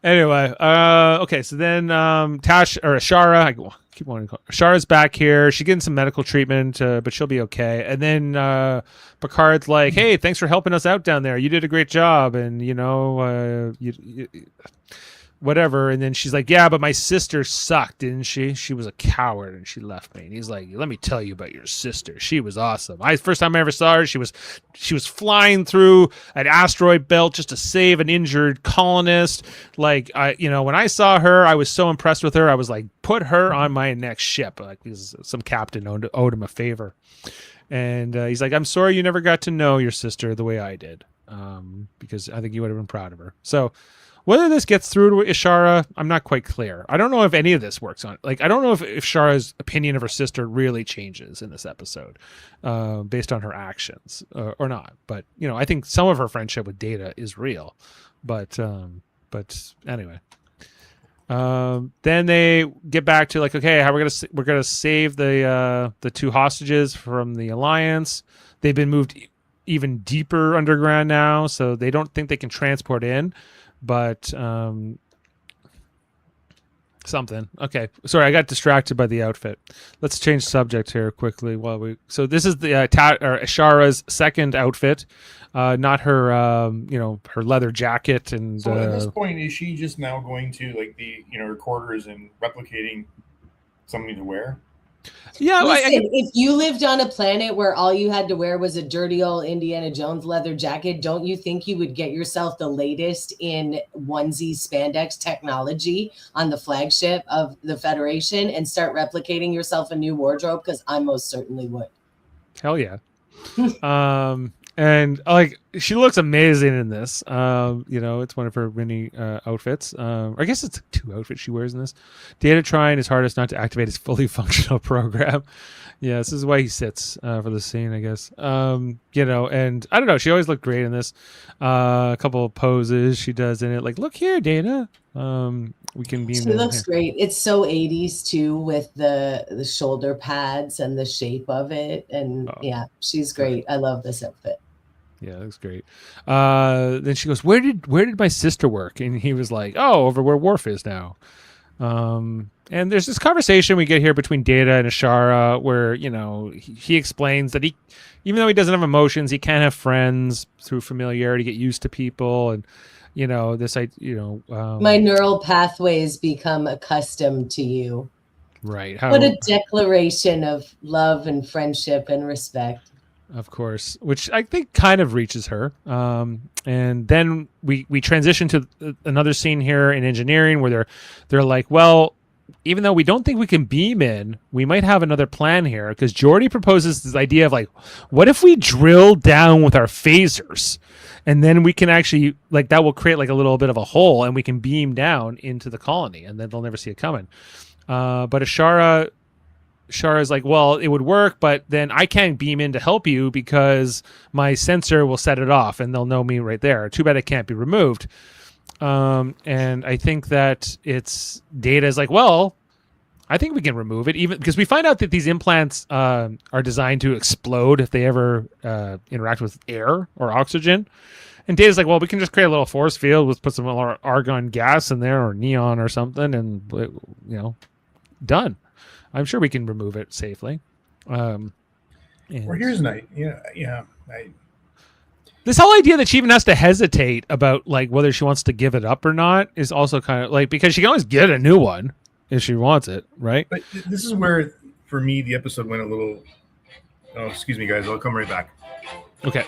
Anyway, okay. So then, Ishara. Keep wanting to call her. Ishara's back here. She's getting some medical treatment, but she'll be okay. And then Picard's like, "Hey, thanks for helping us out down there. You did a great job." And whatever. And then she's like, "Yeah, but my sister sucked, didn't she? She was a coward and she left me." And he's like, "Let me tell you about your sister. She was awesome. First time I ever saw her, she was flying through an asteroid belt just to save an injured colonist. When I saw her, I was so impressed with her. I was like, put her on my next ship." Because some captain owed him a favor. And he's like, "I'm sorry you never got to know your sister the way I did, because I think you would have been proud of her." So whether this gets through to Ishara, I'm not quite clear. I don't know if any of this works on. I don't know if Ishara's opinion of her sister really changes in this episode, based on her actions or not. But I think some of her friendship with Data is real. But anyway, then they get back to okay, how we're gonna save the two hostages from the Alliance. They've been moved even deeper underground now, so they don't think they can transport in. But something. Okay, sorry, I got distracted by the outfit. Let's change subject here quickly So this is the Ishara's second outfit, not her her leather jacket. And so at this point, is she just now going to the her quarters and replicating something to wear? Yeah, listen, if you lived on a planet where all you had to wear was a dirty old Indiana Jones leather jacket, don't you think you would get yourself the latest in onesie spandex technology on the flagship of the Federation and start replicating yourself a new wardrobe? Because I most certainly would. Hell yeah. And she looks amazing in this. It's one of her many outfits. I guess it's two outfits she wears in this. Data trying his hardest not to activate his fully functional program. Yeah, this is why he sits for the scene, I guess. And I don't know. She always looked great in this. A couple of poses she does in it. Look here, Data. We can be. She looks great. It's so 80s too, with the shoulder pads and the shape of it. And yeah, she's great. I love this outfit. Yeah, that's great. Then she goes, "Where did my sister work?" And he was like, "Oh, over where Worf is now." And there's this conversation we get here between Data and Ishara where he explains that even though he doesn't have emotions, he can have friends through familiarity, get used to people, and my neural pathways become accustomed to you. Right. What a declaration of love and friendship and respect. Of course, which I think kind of reaches her. And then we transition to another scene here in engineering where they're like, well, even though we don't think we can beam in, we might have another plan here, because Geordi proposes this idea of like, what if we drill down with our phasers, and then we can actually, like, that will create like a little bit of a hole, and we can beam down into the colony, and then they'll never see it coming. But Ishara is like, well, it would work, but then I can't beam in to help you because my sensor will set it off, and they'll know me right there. Too bad it can't be removed. And I think that it's Data is like, well, I think we can remove it, even because we find out that these implants are designed to explode if they ever interact with air or oxygen. And Data's like, well, we can just create a little force field, let's put some argon gas in there or neon or something, and done. I'm sure we can remove it safely. Well, here's night. This whole idea that she even has to hesitate about like whether she wants to give it up or not is also kind of like, because she can always get a new one if she wants it, right? But this is where, for me, the episode went a little. Oh, excuse me, guys. I'll come right back. Okay.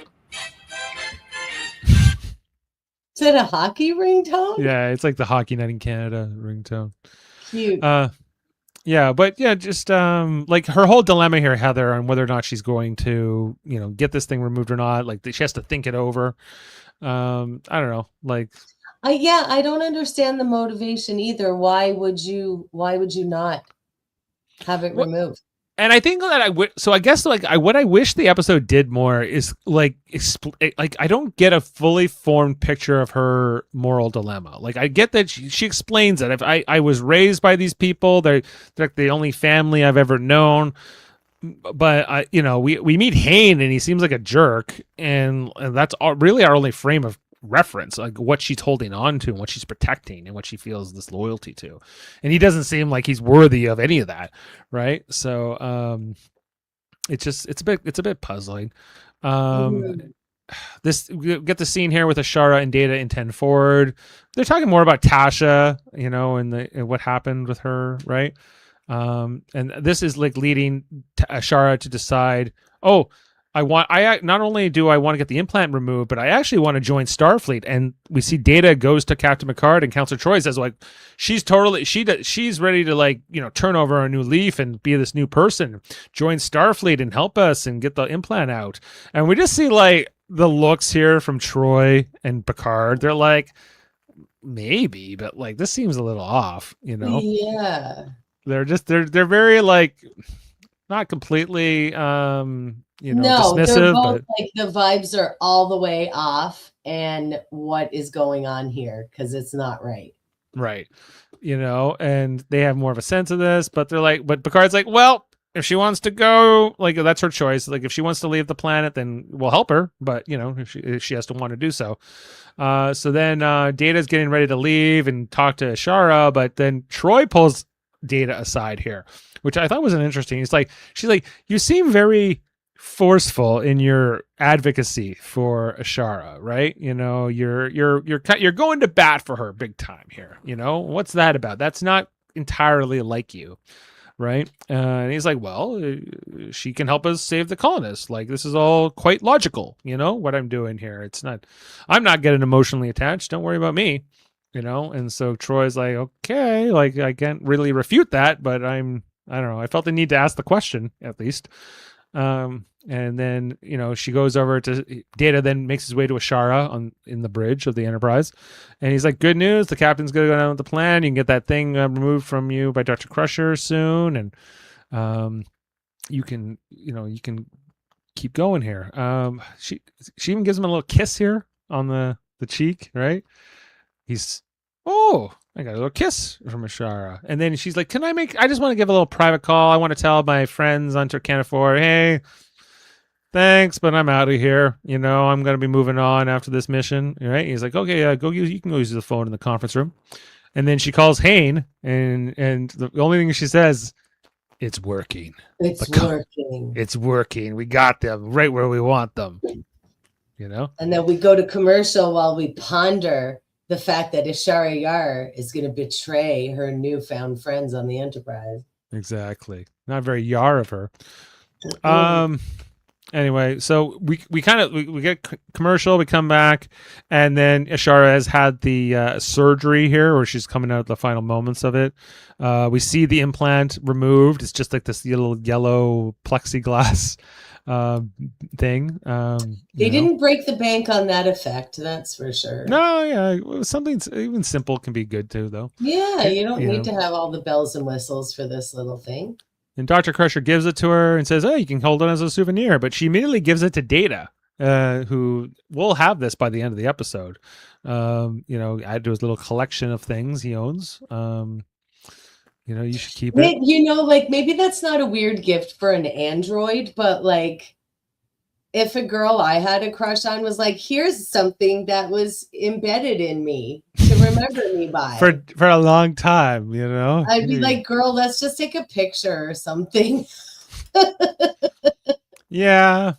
Is that a hockey ringtone? Yeah, it's like the Hockey Night in Canada ringtone. Cute. Yeah, but yeah, just like her whole dilemma here, Heather, on whether or not she's going to, get this thing removed or not. Like she has to think it over. I don't know. Like, I don't understand the motivation either. Why would you not have it removed? And I think that I would. So I guess like what I wish the episode did more is like I don't get a fully formed picture of her moral dilemma. Like I get that she explains that if I was raised by these people, they're like the only family I've ever known. But we meet Hayne and he seems like a jerk, and that's really our only frame of reference, like what she's holding on to and what she's protecting and what she feels this loyalty to, and he doesn't seem like he's worthy of any of that, right? So it's a bit puzzling. This, we get the scene here with Ishara and Data in 10 forward. They're talking more about Tasha, and what happened with her, right? And this is like leading Ishara to decide, I not only do I want to get the implant removed, but I actually want to join Starfleet. And we see Data goes to Captain Picard, and Counselor Troy says like she's ready to turn over a new leaf and be this new person, join Starfleet and help us and get the implant out. And we just see like the looks here from Troy and Picard. They're like, maybe, but like this seems a little off, Yeah. They're very like not completely dismissive, they're both but like the vibes are all the way off, and what is going on here, because it's not right, and they have more of a sense of this, but they're like, but Picard's like, well, if she wants to go, like that's her choice, like if she wants to leave the planet, then we'll help her, but if she has to want to do so. So then Data's getting ready to leave and talk to Ishara, but then Troy pulls Data aside here, which I thought was an interesting. She's like, you seem very forceful in your advocacy for Ishara, right? You're going to bat for her big time here. What's that about? That's not entirely like you, right? And he's like, well, she can help us save the colonists. Like this is all quite logical. What I'm doing here. I'm not getting emotionally attached. Don't worry about me. And so Troy's like, okay, like I can't really refute that, but I don't know. I felt the need to ask the question at least. And then, she goes over to Data, then makes his way to Ishara in the bridge of the Enterprise. And he's like, good news. The captain's going to go down with the plan. You can get that thing removed from you by Dr. Crusher soon. And, you can keep going here. She even gives him a little kiss here on the cheek, right? I got a little kiss from Ishara. And then she's like, I just want to give a little private call. I want to tell my friends on Turkana IV, hey, thanks, but I'm out of here. I'm going to be moving on after this mission. Right? He's like, okay, you can go use the phone in the conference room. And then she calls Hayne, and the only thing she says, it's working. It's working. It's working. We got them right where we want them. And then we go to commercial while we ponder the fact that Ishara Yar is going to betray her newfound friends on the Enterprise. Exactly. Not very Yar of her. Anyway, so we get commercial, we come back, and then Ishara has had the surgery here, where she's coming out the final moments of it. We see the implant removed. It's just like this little yellow plexiglass thing. They didn't break the bank on that effect, that's for sure. No, yeah, something even simple can be good too, though. Yeah, you don't need to have all the bells and whistles for this little thing. And Dr. Crusher gives it to her and says, "Oh, you can hold it as a souvenir." But she immediately gives it to Data, who will have this by the end of the episode. Add to his little collection of things he owns. You should keep it. Maybe that's not a weird gift for an android, but like, if a girl I had a crush on was like, here's something that was embedded in me to remember me by. For a long time, I'd be like, girl, let's just take a picture or something. Yeah.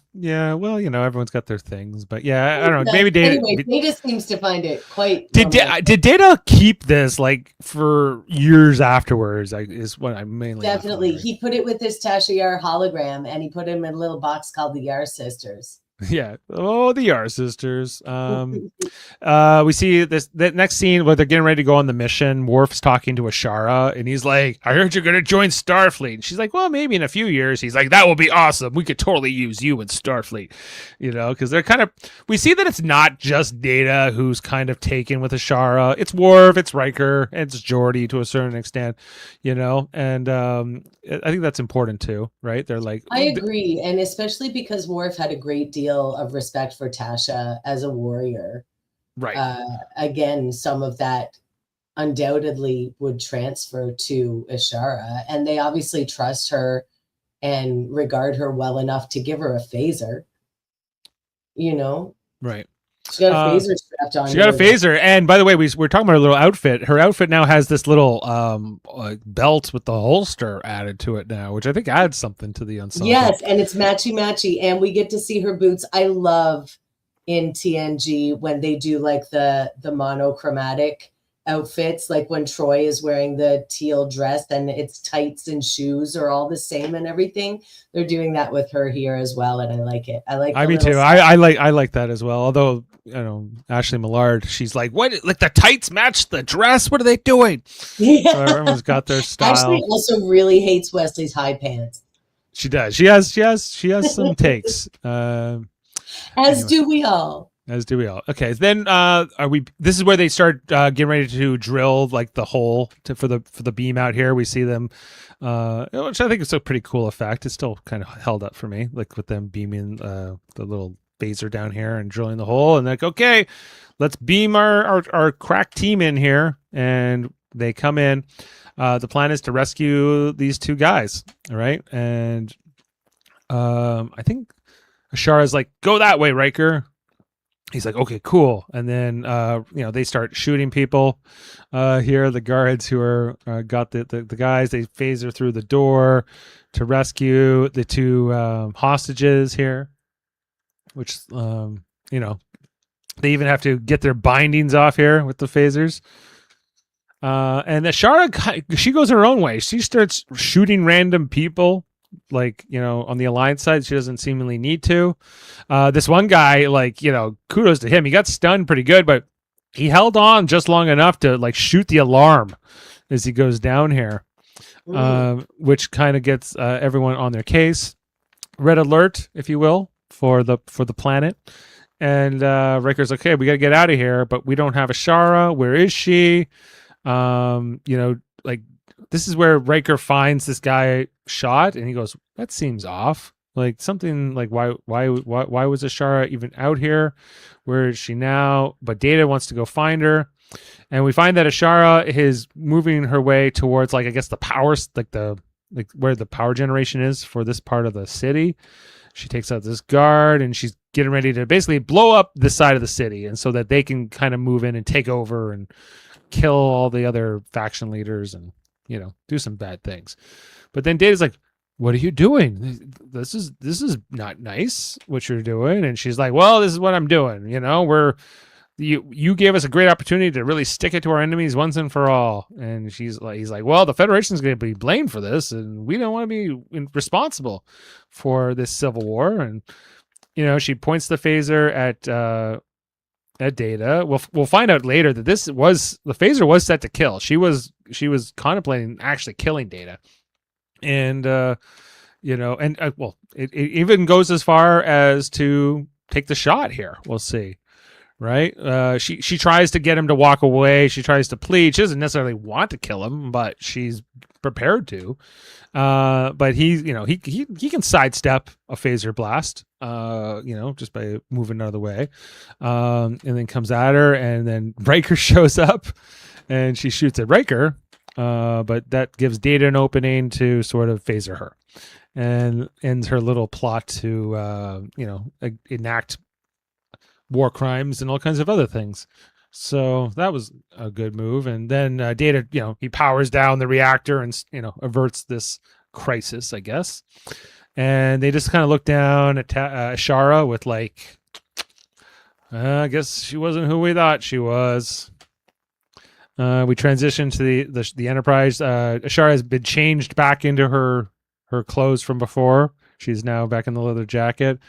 Well, everyone's got their things, but yeah, I don't know. Maybe Data. Anyway, Data seems to find it quite. Did Data keep this like for years afterwards? Is what I mainly. Definitely, he put it with his Tasha Yar hologram, and he put him in a little box called the Yar Sisters. Yeah. Oh, the Yar sisters. We see the next scene where they're getting ready to go on the mission. Worf's talking to Ishara, and he's like, "I heard you're going to join Starfleet." And she's like, "Well, maybe in a few years." He's like, "That will be awesome. We could totally use you in Starfleet." Because they're kind of. We see that it's not just Data who's kind of taken with Ishara. It's Worf, it's Riker, and it's Geordi to a certain extent. And I think that's important too, right? They're like, I agree, and especially because Worf had a great deal of respect for Tasha as a warrior. Right. Again, some of that undoubtedly would transfer to Ishara, and they obviously trust her and regard her well enough to give her a phaser. Right. She got a phaser strapped on. She got a phaser, and by the way, we're talking about her little outfit. Her outfit now has this little belt with the holster added to it now, which I think adds something to the ensemble. Yes, and it's matchy, and we get to see her boots. I love in TNG when they do like the monochromatic outfits, like when Troy is wearing the teal dress and its tights and shoes are all the same and everything. They're doing that with her here as well, and I like it. Me too. I like that as well. Although Ashley Millard, she's like, "What? Like the tights match the dress? What are they doing?" Yeah. So everyone's got their style. Ashley also really hates Wesley's high pants. She does. She has some takes. As do we all. Okay, then this is where they start getting ready to drill like the hole for the beam out here. We see them, which I think is a pretty cool effect. It's still kind of held up for me, like with them beaming the little phaser down here and drilling the hole. And like, okay, let's beam our crack team in here, and they come in. The plan is to rescue these two guys, all right? And I think Ishara's like, "Go that way, Riker." He's like, "Okay, cool." And then, they start shooting people here. The guards who are got the guys, they phaser through the door to rescue the two hostages here, which, they even have to get their bindings off here with the phasers. And Ishara, she goes her own way. She starts shooting random people. Like, on the Alliance side, she doesn't seemingly need to. This one guy, kudos to him. He got stunned pretty good, but he held on just long enough to shoot the alarm as he goes down here, which kind of gets everyone on their case. Red alert, if you will, for the planet. And Riker's okay. We got to get out of here, but we don't have Ishara. Where is she? This is where Riker finds this guy shot, and he goes, "That seems off. Like something like why was Ishara even out here? Where is she now?" But Data wants to go find her, and we find that Ishara is moving her way towards I guess the powers, where the power generation is for this part of the city. She takes out this guard, and she's getting ready to basically blow up this side of the city, and so that they can kind of move in and take over and kill all the other faction leaders and do some bad things. But then Data's like, "What are you doing? This is not nice what you're doing." And she's like, "Well, this is what I'm doing. you gave us a great opportunity to really stick it to our enemies once and for all. And he's like, well, the Federation's going to be blamed for this, and we don't want to be responsible for this civil war. And she points the phaser at Data. We'll find out later that the phaser was set to kill. She was contemplating actually killing Data, and it even goes as far as to take the shot here. We'll see. Right? She tries to get him to walk away. She tries to plead. She doesn't necessarily want to kill him, but she's prepared to. But he can sidestep a phaser blast, just by moving out of the way. And then comes at her, and then Riker shows up, and she shoots at Riker. But that gives Data an opening to sort of phaser her, and ends her little plot to enact war crimes and all kinds of other things. So that was a good move. And then Data, he powers down the reactor and averts this crisis, I guess. And they just kind of look down at Ishara with like, I guess she wasn't who we thought she was. We transition to the Enterprise. Ishara has been changed back into her clothes from before. She's now back in the leather jacket.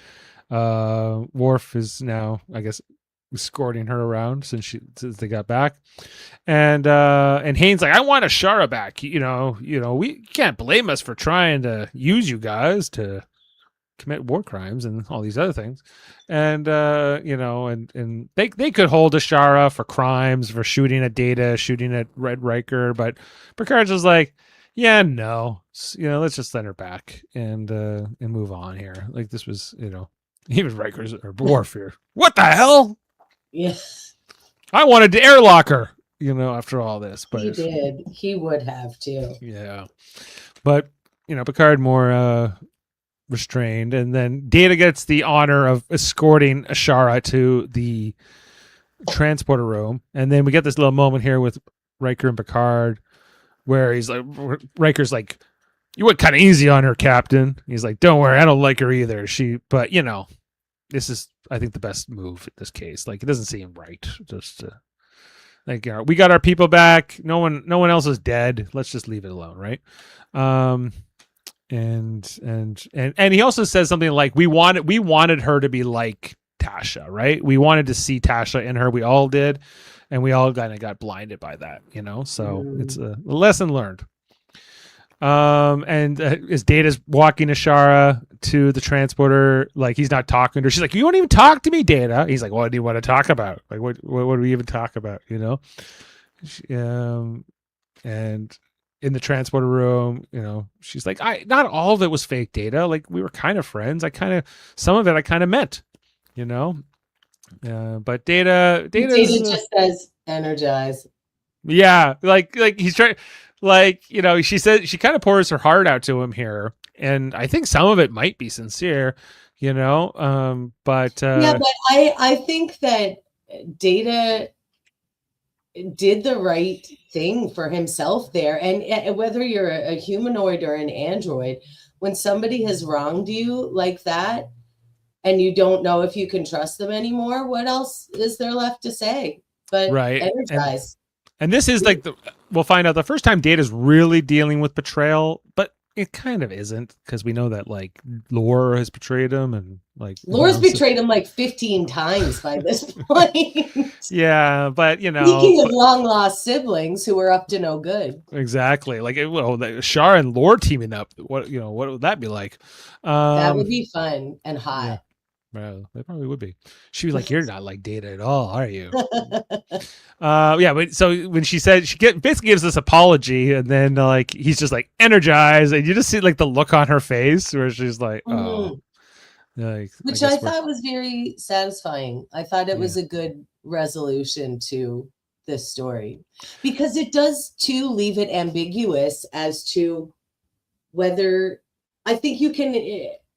Worf is now, I guess, escorting her around since they got back, and Haynes like, I want Ishara back. We can't blame us for trying to use you guys to commit war crimes and all these other things, and and they could hold Ishara for crimes, for shooting at Data, shooting at Red Riker, but Picard's just like, yeah, no, let's just send her back and move on here. Like, this was, even Riker's or Worf here. What the hell? Yeah. I wanted to airlock her, after all this. But he did. He would have too. Yeah. But, Picard more restrained. And then Data gets the honor of escorting Ishara to the transporter room. And then we get this little moment here with Riker and Picard where Riker's like, you went kind of easy on her, Captain. He's like, don't worry, I don't like her either. But this is, I think, the best move in this case. Like, it doesn't seem right. Just we got our people back. No one else is dead. Let's just leave it alone, right? And he also says something like, we wanted her to be like Tasha, right? We wanted to see Tasha in her. We all did, and we all kind of got blinded by that, So it's a lesson learned. And as Data's walking Ishara to the transporter, like, he's not talking to her. She's like, you won't even talk to me, Data. He's like, what do you want to talk about? Like, what do we even talk about? And in the transporter room, she's like, not all of it was fake, Data. Like, we were kind of friends. Some of it I kind of meant, but Data just says energize. Yeah. Like he's trying. Like, she said, she kind of pours her heart out to him here, and I think some of it might be sincere, but I think that Data did the right thing for himself there, and whether you're a humanoid or an android, when somebody has wronged you like that and you don't know if you can trust them anymore, what else is there left to say but right. Energize. And this is like we'll find out the first time Data's really dealing with betrayal, but it kind of isn't, because we know that like Lore has betrayed him, and like Lore's betrayed him like 15 times by this point. Yeah, but speaking of long lost siblings who are up to no good. Exactly. Like, Shar and Lore teaming up. What would that be like? That would be fun and hot. Yeah. Well, they probably would be. She'd be like, "You're not like Data at all, are you?" But so when she said, basically gives this apology, and then like he's just like energized, and you just see like the look on her face where she's like, "Oh," which I thought was very satisfying. I thought it was a good resolution to this story, because it does too leave it ambiguous as to whether, I think you can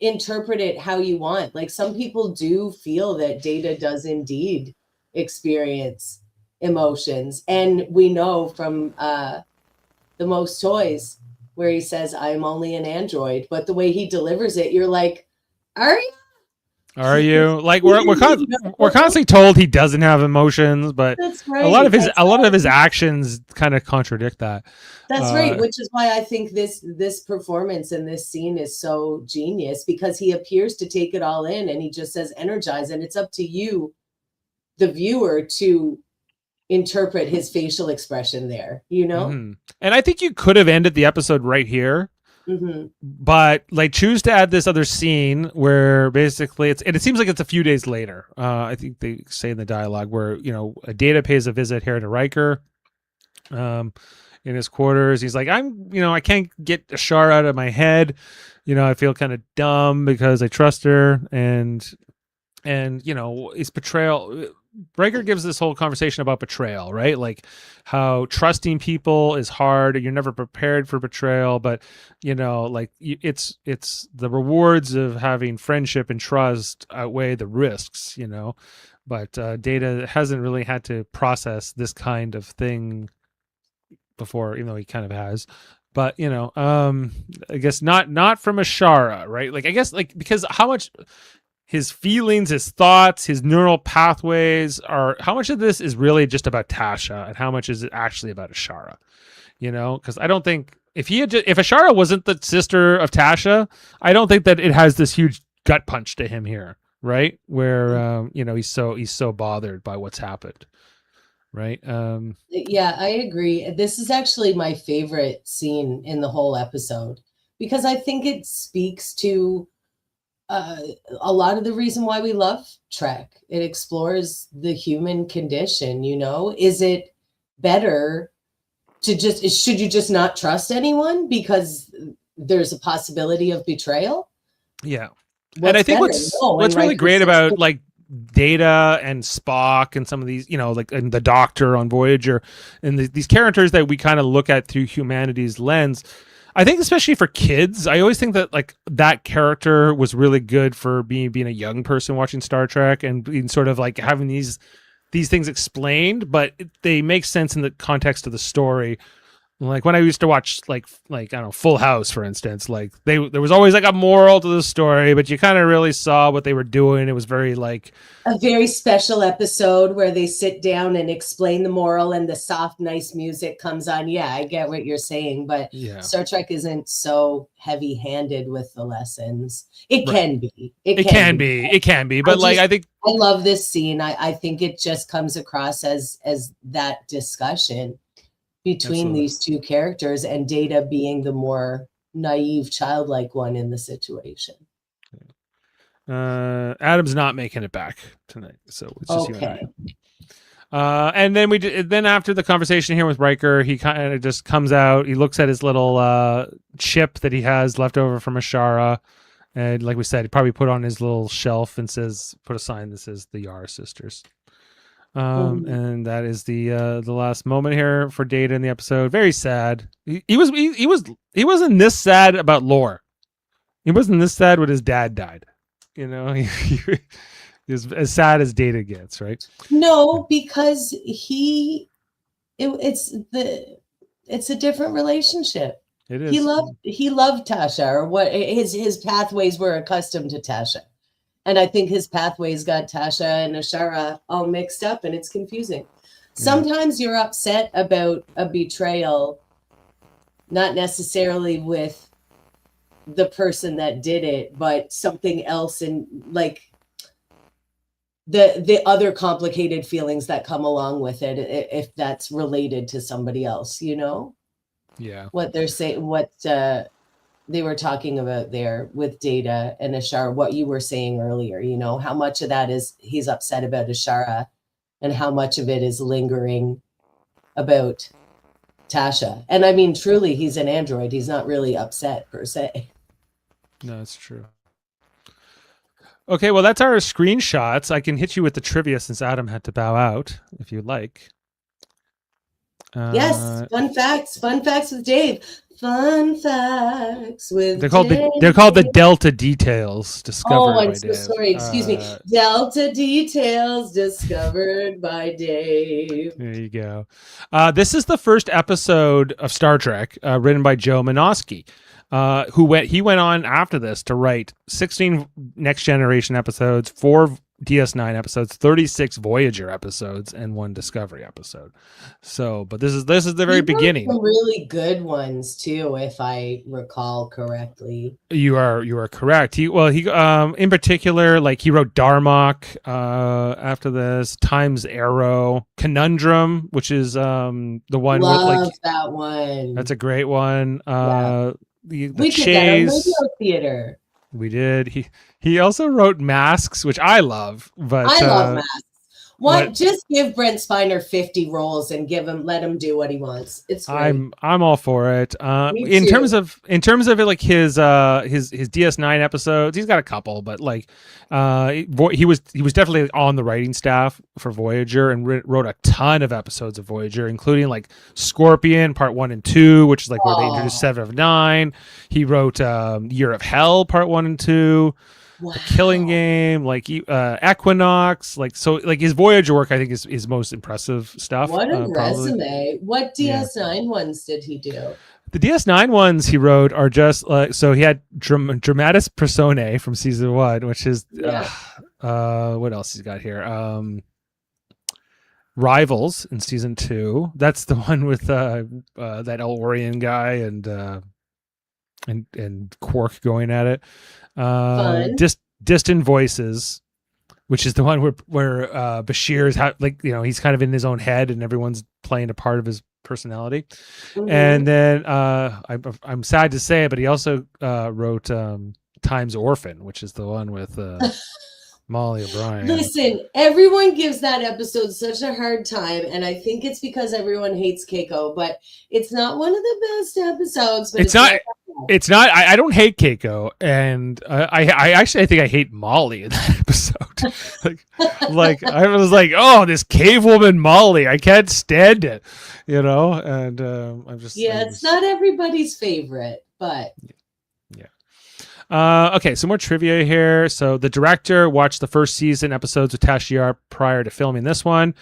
interpret it how you want. Like, some people do feel that Data does indeed experience emotions, and we know from The Most Toys where he says, I'm only an android, but the way he delivers it, you're like, are you? Are you like we're No. constantly told he doesn't have emotions, but That's right. a lot of his actions kind of contradict that. That's right, which is why I think this performance in this scene is so genius, because he appears to take it all in and he just says energize, and it's up to you, the viewer, to interpret his facial expression there, you know? Mm-hmm. And I think you could have ended the episode right here. Mm-hmm. But like choose to add this other scene where basically it seems like it's a few days later. I think they say in the dialogue where, you know, Data pays a visit here to Riker in his quarters. He's like, I can't get Ishara out of my head. You know, I feel kind of dumb because I trust her, and you know, it's betrayal. Riker gives this whole conversation about betrayal, right? Like how trusting people is hard. You're never prepared for betrayal, but you know, like it's the rewards of having friendship and trust outweigh the risks, you know. But Data hasn't really had to process this kind of thing before, even though he kind of has. But you know, I guess not from Ishara, right? Like I guess like because how much his feelings, his thoughts, his neural pathways are, how much of this is really just about Tasha and how much is it actually about Ishara? You know, because I don't think if Ishara wasn't the sister of Tasha, I don't think that it has this huge gut punch to him here, right? Where you know, he's so bothered by what's happened, right? Yeah, I agree. This is actually my favorite scene in the whole episode, because I think it speaks to a lot of the reason why we love Trek. It explores the human condition, you know? Is it better to should you just not trust anyone because there's a possibility of betrayal? Yeah. And I think what's really great about like Data and Spock and some of these, you know, like and the Doctor on Voyager and these characters that we kind of look at through humanity's lens, I think especially for kids, I always think that like that character was really good for being a young person watching Star Trek and being sort of like having these things explained, but they make sense in the context of the story. Like when I used to watch like I don't know, Full House, for instance, like there was always like a moral to the story, but you kind of really saw what they were doing. It was very like a very special episode where they sit down and explain the moral and the soft, nice music comes on. Yeah, I get what you're saying, but yeah. Star Trek isn't so heavy-handed with the lessons. It can be. It can be. But I think I love this scene. I think it just comes across as that discussion between these two characters, and Data being the more naive, childlike one in the situation. Adam's not making it back tonight, so it's just okay. You and I. And then after the conversation here with Riker, he kind of just comes out. He looks at his little chip that he has left over from Ishara, and like we said, he probably put on his little shelf and put a sign that says the Yar sisters. And that is the last moment here for Data in the episode. Very sad. He wasn't this sad about Lore. He wasn't this sad when his dad died. You know, he is as sad as Data gets, right? No, because it's a different relationship. It is. He loved Tasha, or what his pathways were accustomed to Tasha. And I think his pathways got Tasha and Ishara all mixed up, and it's confusing. Sometimes you're upset about a betrayal, not necessarily with the person that did it, but something else, and like the other complicated feelings that come along with it, if that's related to somebody else, you know? Yeah. What they're saying, what they were talking about there with Data and Ishara, what you were saying earlier, you know, how much of that is he's upset about Ishara and how much of it is lingering about Tasha. And I mean, truly, he's an android. He's not really upset per se. No, that's true. Okay, well, that's our screenshots. I can hit you with the trivia since Adam had to bow out, if you like. Yes, fun facts with Dave. Fun facts with they're called the Delta Details discovered. Oh, I'm by so Dave. sorry. Excuse me. Delta Details discovered by Dave. There you go. This is the first episode of Star Trek written by Joe Menosky. He went on after this to write 16 Next Generation episodes, 4 DS9 episodes, 36 Voyager episodes, and 1 Discovery episode. So, but this is the very beginning. Some really good ones too, if I recall correctly. You are correct. He in particular, like he wrote Darmok after this, Time's Arrow, Conundrum, which is the one Love with that one. That's a great one. We did that on Radio Theater. We did. He also wrote Masks, which I love. But I love Masks. Just give Brent Spiner 50 roles and let him do what he wants. It's great. I'm all for it. In terms of it, like his DS9 episodes, he's got a couple, but like he was definitely on the writing staff for Voyager and wrote a ton of episodes of Voyager, including like Scorpion Part 1 and 2, which is like where they introduced 7 of 9. He wrote Year of Hell Part 1 and 2. Wow. The Killing Game, like Equinox, like his Voyager work, I think is most impressive stuff. What a resume! What DS9 ones did he do? The DS9 ones he wrote are just like, so he had Dramatis Personae from season 1, which is what else he's got here? Rivals in season 2. That's the one with that El-Orion guy and Quark going at it. Distant Voices, which is the one where Bashir is he's kind of in his own head and everyone's playing a part of his personality. Mm-hmm. And then I'm sad to say it, but he also wrote Time's Orphan, which is the one with Molly O'Brien. Listen, everyone gives that episode such a hard time, and I think it's because everyone hates Keiko, but it's not one of the best episodes. But it's not. I don't hate Keiko, and I actually think I hate Molly in that episode. like I was like, oh, this cave woman Molly, I can't stand it, And I'm just it's not everybody's favorite, but. Okay, some more trivia here. So the director watched the first season episodes with Tasha Yar prior to filming this one.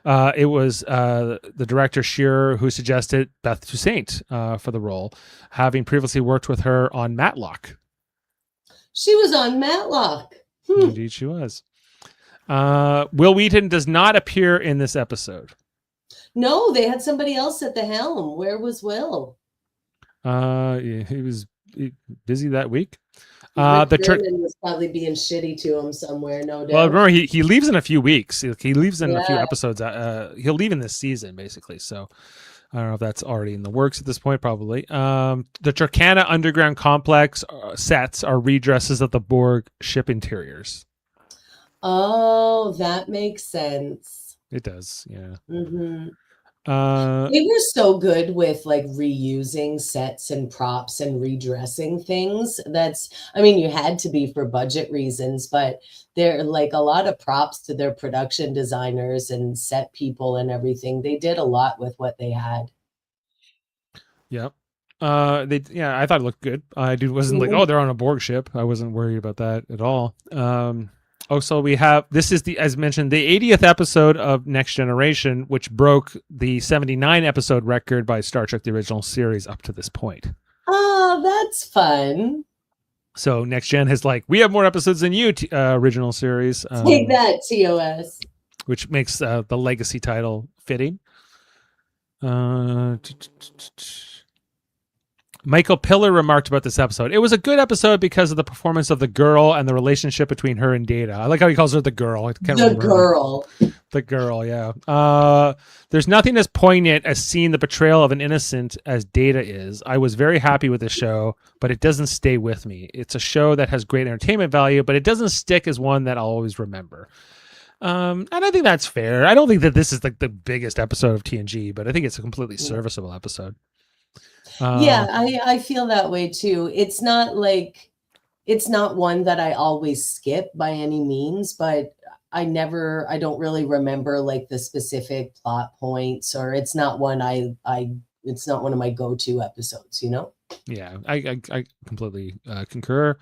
It was the director Shearer who suggested Beth Toussaint for the role, having previously worked with her on Matlock. She was on Matlock. Indeed, she was. Will Wheaton does not appear in this episode. No, they had somebody else at the helm. Where was Will? He was busy that week. The was probably being shitty to him somewhere, no doubt. Well, remember he leaves in a few weeks. He leaves in a few episodes. He'll leave in this season, basically. So I don't know if that's already in the works at this point. Probably. The Turkana underground complex sets are redresses of the Borg ship interiors. Oh, that makes sense. It does, yeah. Mm-hmm. They were so good with like reusing sets and props and redressing things. You had to be for budget reasons, but they're like a lot of props to their production designers and set people and everything. They did a lot with what they had. Yep. I thought it looked good. I wasn't like, oh, they're on a Borg ship. I wasn't worried about that at all. So we have, this is as mentioned, the 80th episode of Next Generation, which broke the 79 episode record by Star Trek, the original series up to this point. Oh, that's fun. So Next Gen has we have more episodes than you, original series. Take that, TOS. Which makes the legacy title fitting. Michael Piller remarked about this episode. It was a good episode because of the performance of the girl and the relationship between her and Data. I like how he calls her the girl. The girl, yeah. There's nothing as poignant as seeing the betrayal of an innocent as Data is. I was very happy with the show, but it doesn't stay with me. It's a show that has great entertainment value, but it doesn't stick as one that I'll always remember. And I think that's fair. I don't think that this is the biggest episode of TNG, but I think it's a completely serviceable episode. I feel that way too. It's not one that I always skip by any means, but I don't really remember the specific plot points, or it's not one it's not one of my go-to episodes, Yeah, I completely concur.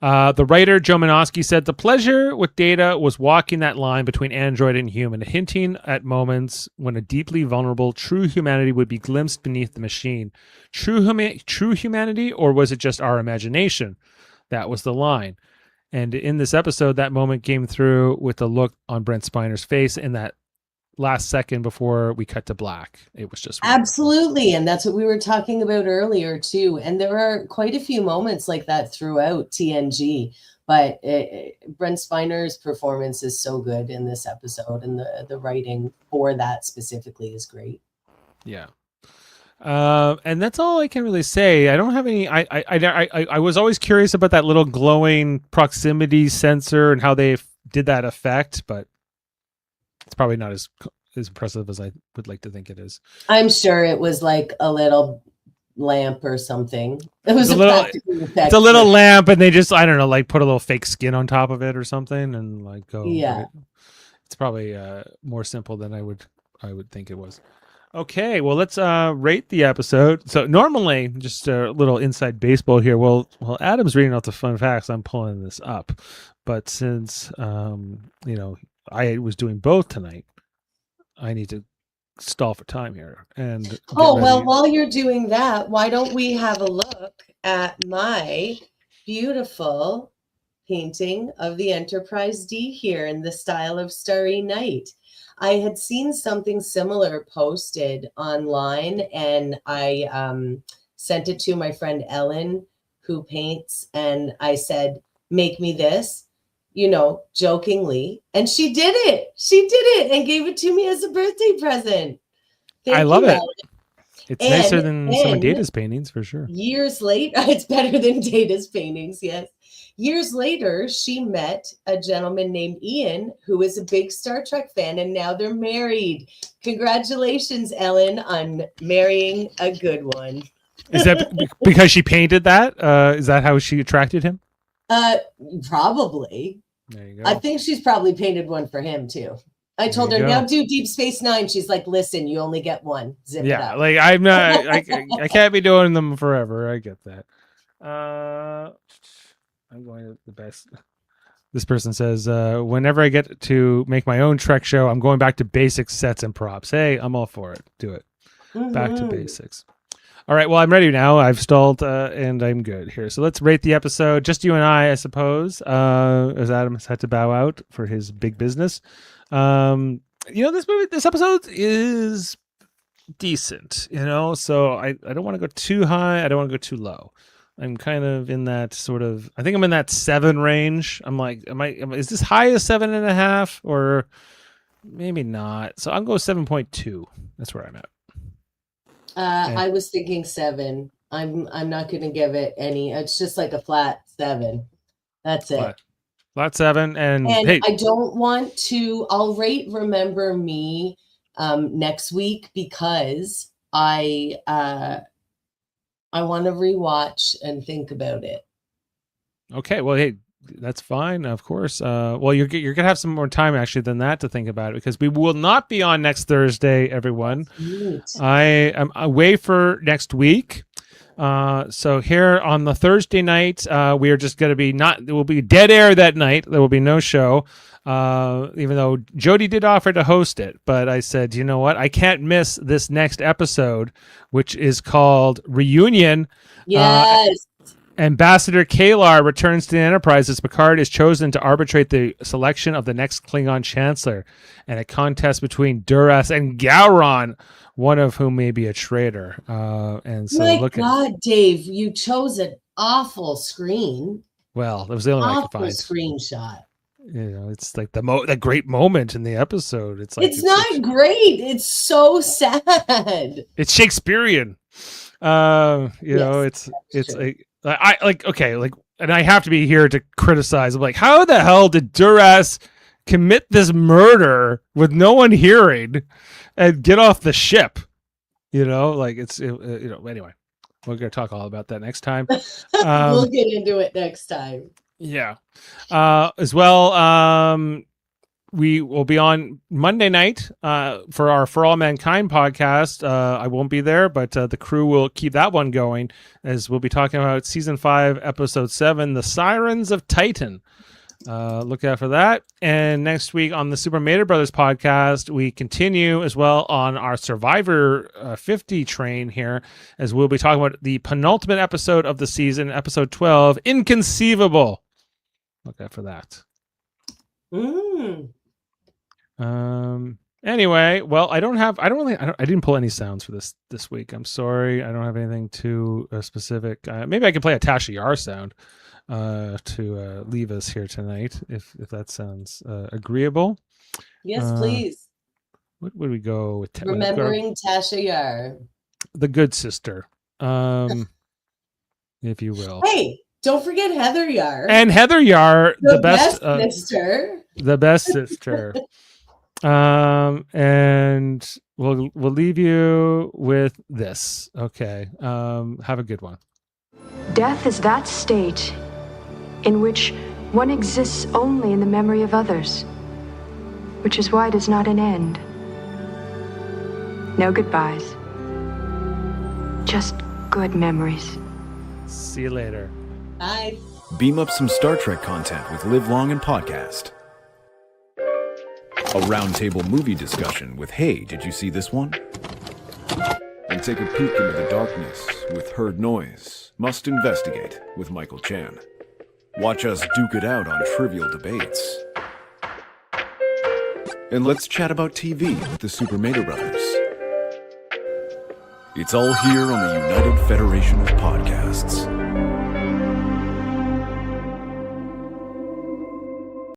The writer, Joe Manoski, said the pleasure with Data was walking that line between android and human, hinting at moments when a deeply vulnerable, true humanity would be glimpsed beneath the machine. True humanity, or was it just our imagination? That was the line. And in this episode, that moment came through with the look on Brent Spiner's face in that last second before we cut to black. It was just wonderful. Absolutely. And that's what we were talking about earlier too. And there are quite a few moments like that throughout TNG, but Brent Spiner's performance is so good in this episode, and the writing for that specifically is great. Yeah. And that's all I can really say. I don't have any. I was always curious about that little glowing proximity sensor and how they did that effect, but it's probably not as impressive as I would like to think it is. I'm sure it was like a little lamp or something. It was it's a little lamp, and they just, I don't know, like put a little fake skin on top of it or something, and like go. Yeah, right? It's probably more simple than I would think it was. Okay, well, let's rate the episode. So normally, just a little inside baseball here. Well, Adam's reading off the fun facts. I'm pulling this up, but since I was doing both tonight, I need to stall for time here. And while you're doing that, why don't we have a look at my beautiful painting of the Enterprise D here in the style of Starry Night? I had seen something similar posted online, and I sent it to my friend Ellen, who paints, and I said, make me this, jokingly. And she did it. She did it and gave it to me as a birthday present. I love it. Ellen. It's nicer than some of Data's paintings, for sure. Years later, it's better than Data's paintings, yes. Years later, she met a gentleman named Ian, who is a big Star Trek fan, and now they're married. Congratulations, Ellen, on marrying a good one. Is that because she painted that? Is that how she attracted him? Probably. There you go. I think she's probably painted one for him, too. I told her, now do Deep Space Nine. She's like, listen, you only get one. Zip it up. Like I'm not, I can't be doing them forever. I get that. I'm going to the best. This person says, whenever I get to make my own Trek show, I'm going back to basics, sets, and props. Hey, I'm all for it. Do it. Mm-hmm. Back to basics. All right. Well, I'm ready now. I've stalled and I'm good here. So let's rate the episode. Just you and I suppose, as Adam has had to bow out for his big business. This episode is decent, so I don't want to go too high. I don't want to go too low. I'm kind of in that sort of, I think I'm in that 7 range. I'm like, is this high as 7.5 or maybe not? So I'll go 7.2. That's where I'm at. I was thinking 7. I'm not going to give it any. It's just like a flat 7. That's it. Flat 7. And hey, I don't want to, I'll rate Remember Me next week because I want to rewatch and think about it. Okay. Well, hey, that's fine. Of course. Well, you're going to have some more time actually than that to think about it, because we will not be on next Thursday, everyone. I am away for next week. So here on the Thursday night, we are just going to be there will be dead air that night. There will be no show. Even though Jody did offer to host it, but I said, you know what? I can't miss this next episode, which is called Reunion. Yes. Ambassador Kalar returns to the Enterprise as Picard is chosen to arbitrate the selection of the next Klingon Chancellor, and a contest between Duras and Gowron, one of whom may be a traitor. And so, my God, Dave, you chose an awful screen. Well, that was the only one I could find. Screenshot. It's like the great moment in the episode. It's like it's not great. It's so sad. It's Shakespearean. It's like I like okay, like, and I have to be here to criticize. I'm like, how the hell did Duras commit this murder with no one hearing and get off the ship? Like anyway, we're gonna talk all about that next time. We'll get into it next time. Yeah. As well, we will be on Monday night for our For All Mankind podcast. I won't be there, but the crew will keep that one going, as we'll be talking about season 5, episode 7, The Sirens of Titan. Look out for that. And next week on the Super Mario Brothers podcast, we continue as well on our Survivor 50 train here, as we'll be talking about the penultimate episode of the season, episode 12, Inconceivable. Look out for that. Anyway, well, I didn't pull any sounds for this week. I'm sorry. I don't have anything too specific. Maybe I can play a Tasha Yar sound to leave us here tonight, if that sounds agreeable. Yes, please. What would we go with? Remembering Tasha Yar, the good sister, if you will. Hey, don't forget Heather Yar. And Heather Yar, the best sister. The best sister. And we'll leave you with this. Okay. Have a good one. Death is that state in which one exists only in the memory of others, which is why it is not an end. No goodbyes. Just good memories. See you later. Bye. Beam up some Star Trek content with Live Long and Podcast. A roundtable movie discussion with Hey, did you see this one? And take a peek into the darkness with Heard Noise, Must Investigate with Michael Chan. Watch us duke it out on trivial debates. And let's chat about TV with the Super Mario Brothers. It's all here on the United Federation of Podcasts.